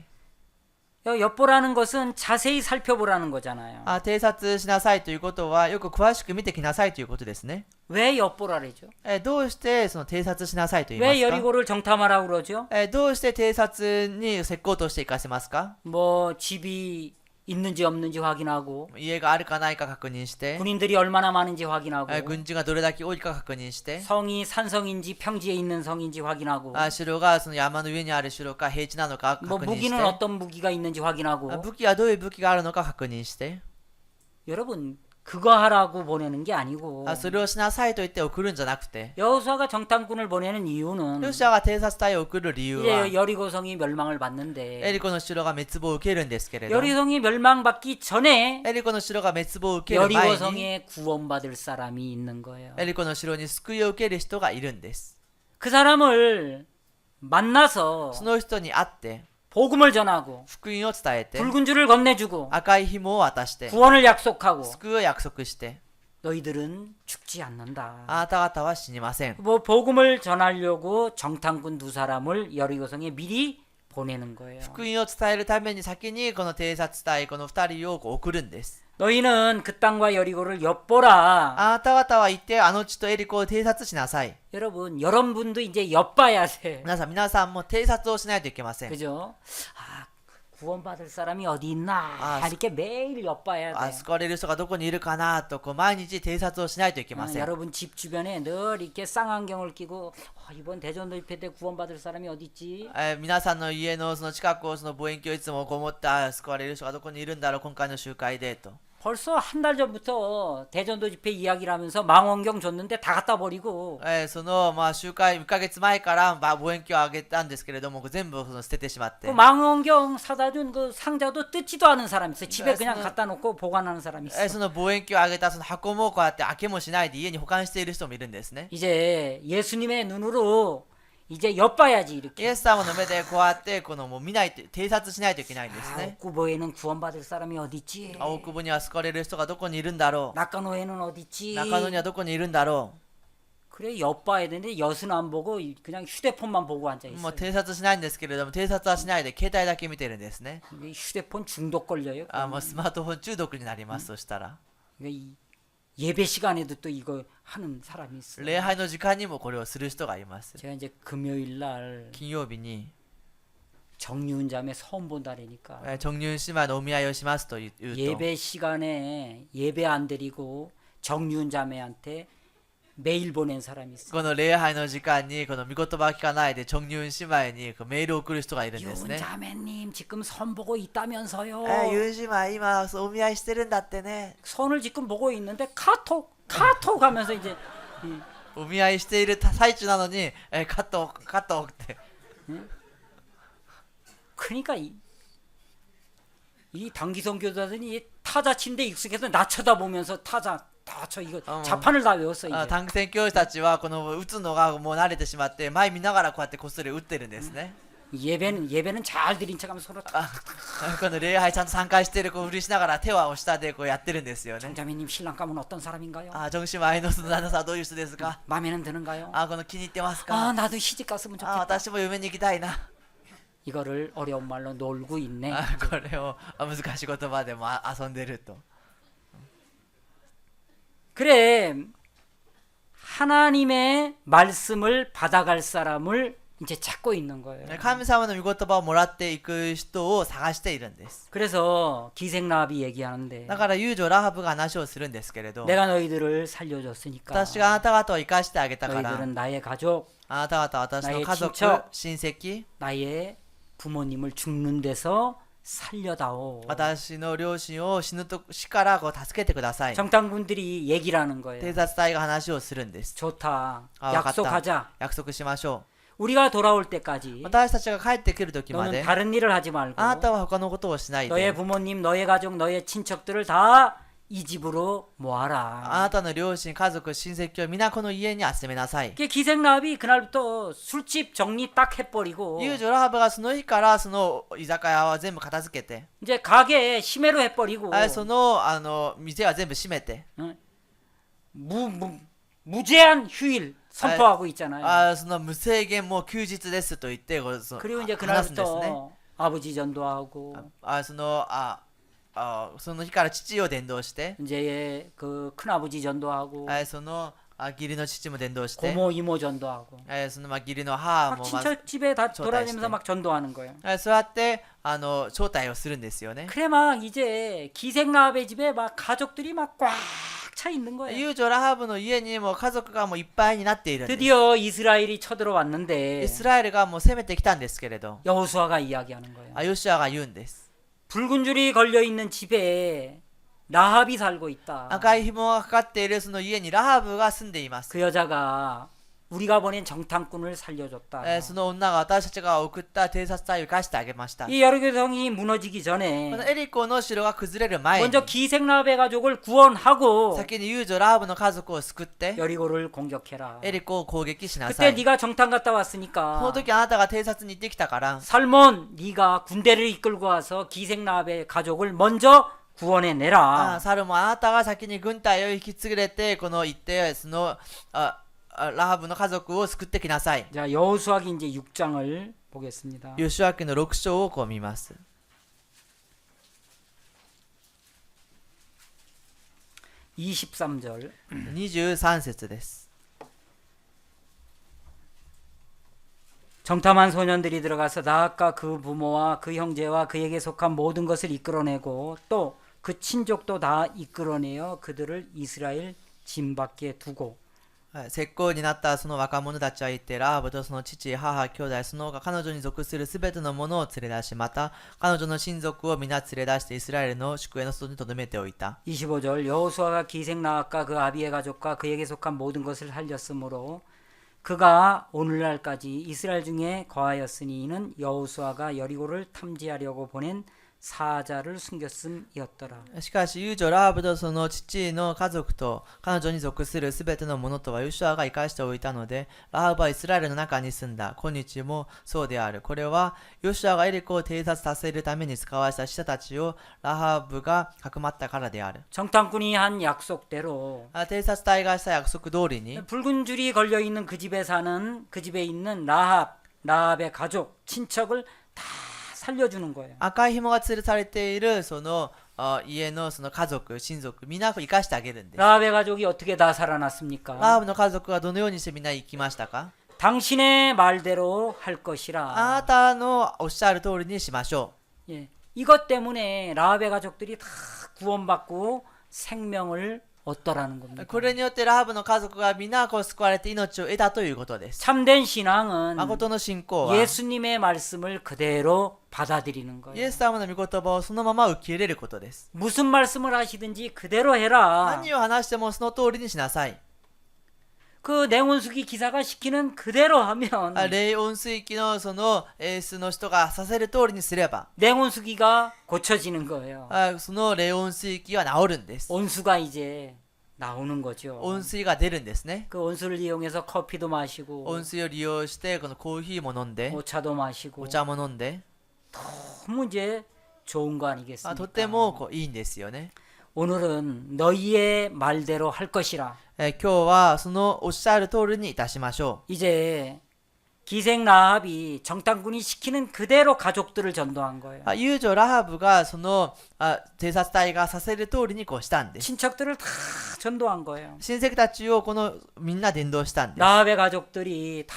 [SPEAKER 2] 엿보라는 것은 자세히 살펴보라는 거잖아요.
[SPEAKER 1] 偵察しなさいということはよく詳しく見てきなさいということですね。
[SPEAKER 2] 왜 엿보라래죠?
[SPEAKER 1] どうしてその偵察しなさいと言いま
[SPEAKER 2] 왜
[SPEAKER 1] すか。
[SPEAKER 2] 여리고를 정탐하라고 그러죠?
[SPEAKER 1] どうして偵察に石膏として行かせますか。
[SPEAKER 2] 뭐 집이 있는지 없는지 확인하고
[SPEAKER 1] 家があるかないか確認して、
[SPEAKER 2] 군인들이 얼마나 많은지 확인하고
[SPEAKER 1] 軍人がどれだけ多いか確認して、
[SPEAKER 2] 성이 산성인지 평지에 있는 성인지 확인하고
[SPEAKER 1] 城がその山の上にある城か平地なのか
[SPEAKER 2] 뭐
[SPEAKER 1] 確認し
[SPEAKER 2] 무기는
[SPEAKER 1] て、
[SPEAKER 2] 어떤 무기가 있는지 확인하고
[SPEAKER 1] 武器はどういう武器があるのか確認して、
[SPEAKER 2] 여러분 그거 하라고 보내는 게 아니고
[SPEAKER 1] それをしなさいと言って送るんじゃなくて、
[SPEAKER 2] 여호수아가 정탐꾼을 보내는 이유는
[SPEAKER 1] ヨシュアが偵察隊を送る理由は、
[SPEAKER 2] 이제 여리고성이 멸망을
[SPEAKER 1] エ
[SPEAKER 2] 받는데
[SPEAKER 1] リコの城が滅亡を受けるんですけれど、
[SPEAKER 2] 여리고성이 멸망받기 전에
[SPEAKER 1] エリコの城が滅亡を受ける前に、
[SPEAKER 2] 여리고성에 구원받을 사람이 있는 거예요.
[SPEAKER 1] エリコの城に救いを受ける人がいるんです。
[SPEAKER 2] 그 사람을 만나서
[SPEAKER 1] その人に会って
[SPEAKER 2] 복음을 전하고
[SPEAKER 1] 福音を伝えて、
[SPEAKER 2] 붉은 줄을 건네주고
[SPEAKER 1] 赤い紐を渡して、
[SPEAKER 2] 구원을 약속하고
[SPEAKER 1] 救いを約束して、
[SPEAKER 2] 너희들은 죽지 않는다.
[SPEAKER 1] あなた方は死にません。
[SPEAKER 2] 뭐 복음을 전하려고 정탐꾼 두 사람을 여리고성에 미리 보내는 거예요.
[SPEAKER 1] 福音を伝えるために先にこの偵察隊この2人を送るんです。
[SPEAKER 2] 너희는 그 땅과 여리고를 엿보라.
[SPEAKER 1] あなた方は行ってあの地とエリコを偵察しなさい。
[SPEAKER 2] 여러분도 이제 엿봐야 돼.
[SPEAKER 1] 皆さんも偵察をしないといけません。
[SPEAKER 2] 그죠? 구원받을 사람이 어디 있나 이렇게 매일 엿봐야 돼.
[SPEAKER 1] 救われる人がどこにいるかなと毎日偵察をしないといけません。
[SPEAKER 2] 여러분 집 주변에 늘 이렇게 쌍안경을 끼고 이번 대전도 집회 때 구원받을 사람이 어디 있지?
[SPEAKER 1] 皆さんの家のその近くをその望遠鏡をいつもこもった救われる人がどこにいるんだろう今回の集会でと。
[SPEAKER 2] 벌써 한 달 전부터 대전도 집회 이야기를 하면서 망원경 줬는데 다 갖다 버리고
[SPEAKER 1] その集会1ヶ月前から望遠鏡をあげたんですけれども全部その捨ててしまって、
[SPEAKER 2] 그 망원경 사다 준 그 상자도 뜯지도 않은 사람이 있어요. 집에 그냥 갖다 놓고 보관하는 사람이 있어요.
[SPEAKER 1] その望遠鏡をあげたその箱もこうやって開けもしないで家に保管している人もいるんですね。
[SPEAKER 2] 이제 예수님의 눈으로 이제 엿봐야지
[SPEAKER 1] イ
[SPEAKER 2] 이렇게.
[SPEAKER 1] エス様の目でこうやってこのもう見ないと偵察しないといけないんですね。
[SPEAKER 2] 옥구보에는 구원받을 사람이 어디 있지?
[SPEAKER 1] 大久保には救われる人がどこにいるんだろ
[SPEAKER 2] 낙가노에는 어디
[SPEAKER 1] う。
[SPEAKER 2] 있지?
[SPEAKER 1] 中野にはどこにいるんだろ
[SPEAKER 2] 그래 엿봐야 되는데 엿은 안 보고 그냥 휴대폰만 보고 앉아
[SPEAKER 1] う。
[SPEAKER 2] 있어요.
[SPEAKER 1] もう偵察しないんですけれども偵察はしないで携帯だけ見てるんですね。
[SPEAKER 2] 이게 휴대폰 중독 걸려요.
[SPEAKER 1] もうスマートフォン中毒になります。そしたら
[SPEAKER 2] 이 예배 시간에도 또 이거 하는 사람이 있어요.
[SPEAKER 1] 礼拝の時間にもこれをする人がいます。
[SPEAKER 2] 제가 이제 금요일 날
[SPEAKER 1] 金曜日に
[SPEAKER 2] 정유은 자매 처음 본다라니까
[SPEAKER 1] 正入姉妹のお見合いをしますと言うと、
[SPEAKER 2] 예배 시간에 예배 안 드리고 정유은 자매한테 메일 보낸 사람이 있어요.
[SPEAKER 1] この礼拝の時間にこの御言葉を聞かないで正入姉妹にメールを送る人がいるんですね。
[SPEAKER 2] 유은 자매님 지금 선 보고 있다면서요.
[SPEAKER 1] ユン姉妹今お見合いしてるんだってね。
[SPEAKER 2] 선을 지금 보고 있는데 카톡 하면서 이제
[SPEAKER 1] お見合いしている最中なのにカットって
[SPEAKER 2] 그러니까 이 단기성 교사들이 타자 치는데 익숙해서 나 쳐다보면서 타자 다 쳐 이거 자판을 다 외웠어 이제.
[SPEAKER 1] 短期戦教師たちはこの打つのがもう慣れてしまって前見ながらこうやってこっそり打ってるんですね。
[SPEAKER 2] 예배는 잘 드린 척하면서 서로
[SPEAKER 1] この礼拝ちゃんと参加してるこうふりしながら手は押したでこうやってるんですよね。
[SPEAKER 2] 정자매님 신랑감은 어떤 사람인가요?
[SPEAKER 1] 정姉妹のその旦那さんはどういう人ですか？
[SPEAKER 2] 마음에는 드는가요?
[SPEAKER 1] この気に入ってますか？
[SPEAKER 2] 아 나도 시집 갔으면 좋겠다.
[SPEAKER 1] 私も嫁に行きたいな。
[SPEAKER 2] 이거를 어려운 말로 놀고 있네.
[SPEAKER 1] これを難しい言葉でも遊んでると。
[SPEAKER 2] 그래 하나님의 말씀을 받아갈 사람을 이제 찾고 있는 거예요.
[SPEAKER 1] 神様の御言葉をもらっていく人を探しているんです。
[SPEAKER 2] 그래서 기생라합이 얘기하는데
[SPEAKER 1] だから遊女ラハブが話をするんですけれど、
[SPEAKER 2] 내가 너희들을 살려줬으니까
[SPEAKER 1] 私があなた方を生かしてあげたから、
[SPEAKER 2] 너희들은 나의 가족,
[SPEAKER 1] あなた方は私の家族、
[SPEAKER 2] 나의
[SPEAKER 1] 親戚、
[SPEAKER 2] 나의 부모님을 죽는 데서 살려다오.
[SPEAKER 1] 私の両親を死からこう助けてください。
[SPEAKER 2] 정당군들이 얘기를 하는 거예요.
[SPEAKER 1] 偵察隊が話をするんです。
[SPEAKER 2] 좋다.
[SPEAKER 1] あ、
[SPEAKER 2] 약속하자.
[SPEAKER 1] 約束しましょ
[SPEAKER 2] 우리가 돌아올
[SPEAKER 1] う。
[SPEAKER 2] 때까지
[SPEAKER 1] 私たちが帰ってくる時ま
[SPEAKER 2] 너는
[SPEAKER 1] で、
[SPEAKER 2] 다른 일을 하지 말고
[SPEAKER 1] あなたは他のことをしないで、
[SPEAKER 2] 너의 부모님, 너의 가족, 너의 친척들을 다 이 집으로
[SPEAKER 1] あ
[SPEAKER 2] 모아라.
[SPEAKER 1] なたの両親、家族、親戚を皆この家に集めなさい。
[SPEAKER 2] 이게 기생라합이 그날부터 술집 정리 딱 해버리고
[SPEAKER 1] 遊女ラハブがその日からその居酒屋は全部片付けて、
[SPEAKER 2] 이제 가게 심해로 해버리고
[SPEAKER 1] その店は全部閉めて、
[SPEAKER 2] 무제한 휴일 선포하고 있잖아요.
[SPEAKER 1] その無制限もう休日ですと言って
[SPEAKER 2] 그리고 이제
[SPEAKER 1] 話すんですね。
[SPEAKER 2] 그날부터 아버지 전도하고
[SPEAKER 1] その日から父を伝道して、
[SPEAKER 2] 이제 그 큰아버지 전도하고
[SPEAKER 1] その義理の父も伝道して、
[SPEAKER 2] 고모 이모 전도하고
[SPEAKER 1] その義理の母
[SPEAKER 2] 막
[SPEAKER 1] もまず
[SPEAKER 2] 친척 집에 다
[SPEAKER 1] 전도하시대.
[SPEAKER 2] 돌아다니면서 막 전도하는 거예요.
[SPEAKER 1] そうやって招待をするんですよね。
[SPEAKER 2] 그래 막 이제 기생라합의 집에 막 가족들이 막 꽉 차 있는 거예요.
[SPEAKER 1] 遊女ラハブの家にも家族がもういっぱいになっているんです。
[SPEAKER 2] 드디어 이스라엘이 쳐들어왔는데
[SPEAKER 1] イスラエルがもう攻めてきたんですけれど、
[SPEAKER 2] 여호수아가 이야기하는 거예요.
[SPEAKER 1] ヨシュアが言うんです。
[SPEAKER 2] 붉은 줄이 걸려 있는 집에 라합이 살고 있다.
[SPEAKER 1] 赤い紐がかかっているその家にラハブが住んでいます。
[SPEAKER 2] 그 여자가 우리가 보낸 정탐꾼을 살려줬다.
[SPEAKER 1] その女が私たちが送った偵察隊を生かしてあげました。
[SPEAKER 2] 이 여리고성이 무너지기
[SPEAKER 1] この
[SPEAKER 2] 전에
[SPEAKER 1] エリコの城が崩れる前に
[SPEAKER 2] 먼저 기생라합의 가족을 구원하고
[SPEAKER 1] 先に遊女ラハブの家族を救って
[SPEAKER 2] 여리고를 공격해라.
[SPEAKER 1] エリコを攻撃しなさ
[SPEAKER 2] 그때
[SPEAKER 1] い。
[SPEAKER 2] 네가 정탐 갔다
[SPEAKER 1] その
[SPEAKER 2] 왔으니까
[SPEAKER 1] 時あなたが偵察に行ってきたから、
[SPEAKER 2] 살몬 네가 군대를 이끌고 와서 기생라합의 가족을 먼저 구원해내라.
[SPEAKER 1] サルもあなたが先に軍隊を引き継れてこの行ってそのラハブの家族を救ってきなさい。
[SPEAKER 2] 자, 여호수아기 이제 6장을 보겠습니다.
[SPEAKER 1] ヨシュア記の6章をこう見ます。
[SPEAKER 2] 23절
[SPEAKER 1] 23節です。
[SPEAKER 2] 정탐한 소년들이 들어가서 나악과 그 부모와 그 형제와 그에게 속한 모든 것을 이끌어내고 또 그 친족도 다 이끌어내어 그들을 이스라엘 진 밖에 두고
[SPEAKER 1] 石膏になったその若者たちは言って、ラハブとその父、母、兄弟、その他彼女に属するすべてのものを連れ出し、また彼女の親族を皆連れ出してイスラエルの宿営の外に留めておいた。
[SPEAKER 2] 25절 여호수아가 기생 나악과 그 아비의 가족과 그에게 속한 모든 것을 살렸으므로 그가 오늘날까지 이스라엘 중에 거하였으니 이는 여호수아가 여리고를 탐지하려고 보낸 사자를 숨겼음이었더라.
[SPEAKER 1] しかし、遊女ラハブとその父の家族と彼女に属するすべてのものとはヨシュアが生かしておいたので、ラハブはイスラエルの中に住んだ。今日もそうである。これはヨシュアがエリコを偵察させるために使わした使者たちをラハブがかくまったからである。
[SPEAKER 2] 정탐꾼이 한 약속대로
[SPEAKER 1] 偵察隊がした約束通りに、
[SPEAKER 2] 붉은 줄이 걸려 있는 그 집에 사는 그 집에 있는 라합의 가족, 친척을 다 살려주는 거예요.
[SPEAKER 1] 赤い紐が吊るされているその家のその家族、親族、みんな生かしてあげるんです。
[SPEAKER 2] 라합의 가족이 어떻게 다 살아났습니까?
[SPEAKER 1] ラハブの家族はどのようにしてみんな生きましたか？
[SPEAKER 2] 당신의 말대로 할
[SPEAKER 1] あ
[SPEAKER 2] 것이라.
[SPEAKER 1] なたのおっしゃる通りにしましょ
[SPEAKER 2] 예, 이것 때문에 라합의 가족들이 다 구원받고 생명을 얻더라는
[SPEAKER 1] う。
[SPEAKER 2] 겁니다.
[SPEAKER 1] これによってラハブの家族がみんなこう救われて命を得たということです。
[SPEAKER 2] 참된 신앙은
[SPEAKER 1] 誠の信仰は
[SPEAKER 2] 예수님의 말씀을 그대로 받아들이는
[SPEAKER 1] イ
[SPEAKER 2] 거예요.
[SPEAKER 1] エス様の御言葉をそのまま受け入れることです。
[SPEAKER 2] 무슨 말씀을 하시든지 그대로 해라.
[SPEAKER 1] 何を話してもその通りにしなさい。
[SPEAKER 2] 그 냉온수기 기사가 시키는 그대로 하면
[SPEAKER 1] 霊温水器のそのエースの人がさせる通りにすれば、
[SPEAKER 2] 냉온수기가 고쳐지는 거예요.
[SPEAKER 1] その霊温水器は治るんです。
[SPEAKER 2] 온수가 이제 나오는 거죠.
[SPEAKER 1] 温水が出るんですね。
[SPEAKER 2] 그 온수를 이용해서 커피도 마시고
[SPEAKER 1] 温水を利用してこのコーヒーも飲んで、
[SPEAKER 2] 오차도 마시고
[SPEAKER 1] お茶も飲んで、
[SPEAKER 2] 너무 이제 좋은 거 아니겠습니까?
[SPEAKER 1] とてもこういいんですよね。
[SPEAKER 2] 오늘은 너희의 말대로 할 것이라.
[SPEAKER 1] 今日はそのおっしゃる通りにいたしましょ
[SPEAKER 2] 이제 기생 라합이 정탐꾼이 시키는 그대로 가족들을 전도한 거예요.
[SPEAKER 1] う。遊女ラハブがその偵察隊がさせる通りにこうしたんです。
[SPEAKER 2] 친척들을 다 전도한 거예요.
[SPEAKER 1] 親戚たちをこのみんな伝道したんです。
[SPEAKER 2] 라합의 가족들이 다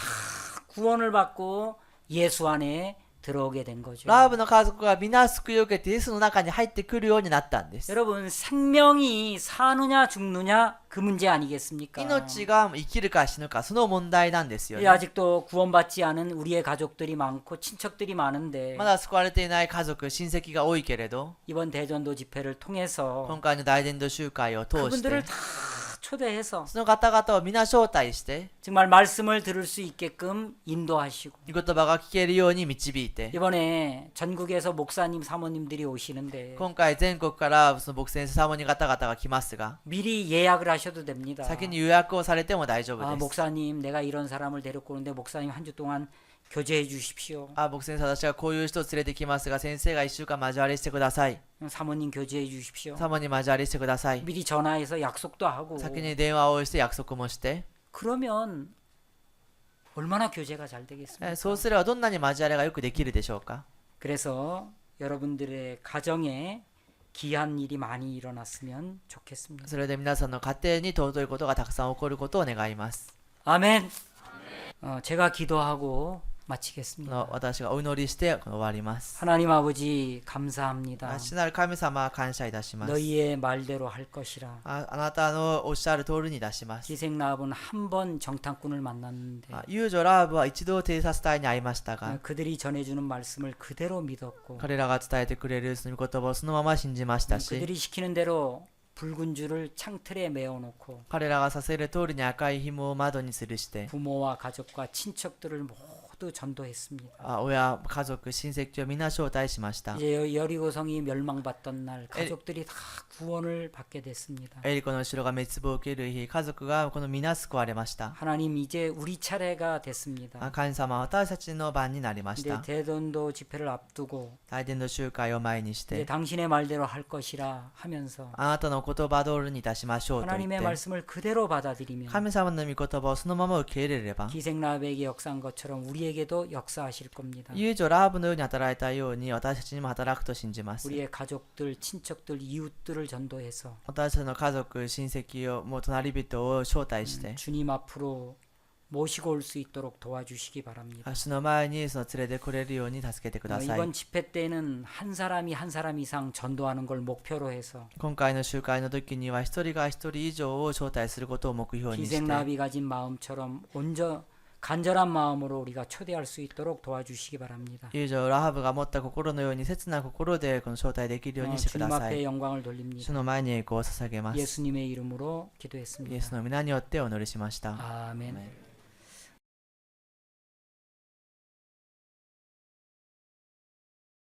[SPEAKER 2] 구원을 받고 예수 안에 들어오게 된 거죠.
[SPEAKER 1] ラハブの家族が皆救いを受けてイエスの中に入ってくるようになったんです。
[SPEAKER 2] 여러분 생명이 사느냐 죽느냐 그 문제 아니겠습니까?
[SPEAKER 1] 命が生きるか死ぬかその問題なんですよ
[SPEAKER 2] 예,
[SPEAKER 1] ね。
[SPEAKER 2] 아직도 구원받지 않은 우리의 가족들이 많고 친척들이 많은데
[SPEAKER 1] まだ救われていない家族、親戚が多いけれど、
[SPEAKER 2] 이번 대전도 집회를 통해서
[SPEAKER 1] 今回の大伝道集会を通して
[SPEAKER 2] 그분들을 다 초대해서
[SPEAKER 1] その方々を皆招待して
[SPEAKER 2] 정말 말씀을 들을 수 있게끔 인도하시고
[SPEAKER 1] 御言葉が聞けるように導いて、
[SPEAKER 2] 이번에 전국에서 목사님 사모님들이 오시는데
[SPEAKER 1] 今回全国からその牧先生サモニ方々が来ますが、
[SPEAKER 2] 미리 예약을 하셔도 됩니다.
[SPEAKER 1] 先に予約をされても大丈夫
[SPEAKER 2] 아
[SPEAKER 1] です。
[SPEAKER 2] 목사님 내가 이런 사람을 데리고 오는데 목사님 한 주 동안 교제해 주십시오.
[SPEAKER 1] 牧先生私がこういう人を連れてきますが、先生が1週間交わりしてください。
[SPEAKER 2] 사모님 교제해 주십시오.
[SPEAKER 1] サモに交わりしてください。
[SPEAKER 2] 미리 전화해서 약속도 하고
[SPEAKER 1] 先に電話をして約束もして、
[SPEAKER 2] 그러면 얼마나 교제가 잘 되겠습니까?
[SPEAKER 1] そうすればどんなに交わりがよくできるでしょうか。
[SPEAKER 2] 그래서 여러분들의 가정에 귀한 일이 많이 일어났으면 좋겠습니다.
[SPEAKER 1] それで皆さんの家庭に尊いことがたくさん起こることを願います。
[SPEAKER 2] 아멘. 제가 기도하고 마치겠습니다.
[SPEAKER 1] 私がお祈りして終わります。
[SPEAKER 2] 하나님 아버지 감사합니다.
[SPEAKER 1] 主なる神様、感謝いたします。
[SPEAKER 2] 너희의 말대로 할 것이라.
[SPEAKER 1] あなたのおっしゃる通りに出します。
[SPEAKER 2] 기생라합은 한 번 정탐꾼을 만났는데
[SPEAKER 1] 遊女ラーブは一度偵察隊に会いましたが、
[SPEAKER 2] 그들이 전해주는 말씀을 그대로 믿었고
[SPEAKER 1] 彼らが伝えてくれるその御言葉をそのまま信じましたし、
[SPEAKER 2] 그들이 시키는 대로 붉은 줄을 창틀에 메어놓고
[SPEAKER 1] 彼らがさせる通りに赤い紐を窓に吊るして、
[SPEAKER 2] 부모와 가족과 친척들을 모두 전도했습니다.
[SPEAKER 1] 親、家族、親戚を皆招待しました。
[SPEAKER 2] 이제 여리고성이 멸망받던 날 가족들이 다 구원을 받게 됐습니다.
[SPEAKER 1] エリコの城が滅亡を受ける日、家族がこの皆救われました。
[SPEAKER 2] 하나님 이제 우리 차례가 됐습니다.
[SPEAKER 1] 神様は私たちの番になりまし
[SPEAKER 2] 이제
[SPEAKER 1] た。
[SPEAKER 2] 대전도 집회를 앞두고
[SPEAKER 1] 大伝の集会を前にし
[SPEAKER 2] 이제
[SPEAKER 1] て、
[SPEAKER 2] 당신의 말대로 할 것이라 하면서
[SPEAKER 1] あなたの言葉通りにいたしましょうと言っ
[SPEAKER 2] 하나님의
[SPEAKER 1] て、
[SPEAKER 2] 말씀을 그대로 받아들이면
[SPEAKER 1] 神様の御言葉をそのまま受け入れれば、
[SPEAKER 2] 기생라합에게 역사한 것처럼 우리에게도 역사하실 겁니다.
[SPEAKER 1] 遊女ラーブのように働いたように私たちにも働くと信じます。
[SPEAKER 2] 우리의 가족들, 친척들, 이웃들을 전도해서
[SPEAKER 1] 私たちの家族、親戚を、もう隣人を招待して、
[SPEAKER 2] 주님 앞으로 모시고 올 수 있도록 도와주시기 바랍니다.
[SPEAKER 1] 主の前にその連れてくれるように助けてください。
[SPEAKER 2] 이번 집회 때는 한 사람이 한 사람 이상 전도하는 걸 목표로 해서
[SPEAKER 1] 今回の集会の時には一人が一人以上を招待することを目標にして、
[SPEAKER 2] 기생라합이 가진 마음처럼 간절한 마음으로 우리가 초대할 수 있도록 도와주시기 바랍니다.
[SPEAKER 1] 遊女ラハブが持った心のように切な心でこの招待できるようにしてく
[SPEAKER 2] 주님
[SPEAKER 1] ださ
[SPEAKER 2] 앞에
[SPEAKER 1] い。
[SPEAKER 2] 영광을 돌립니다.
[SPEAKER 1] 主の前に栄光を捧げます。
[SPEAKER 2] 예수님의 이름으로
[SPEAKER 1] イエ
[SPEAKER 2] 기도했습니다.
[SPEAKER 1] スの皆によってお祈りしました。
[SPEAKER 2] 아멘.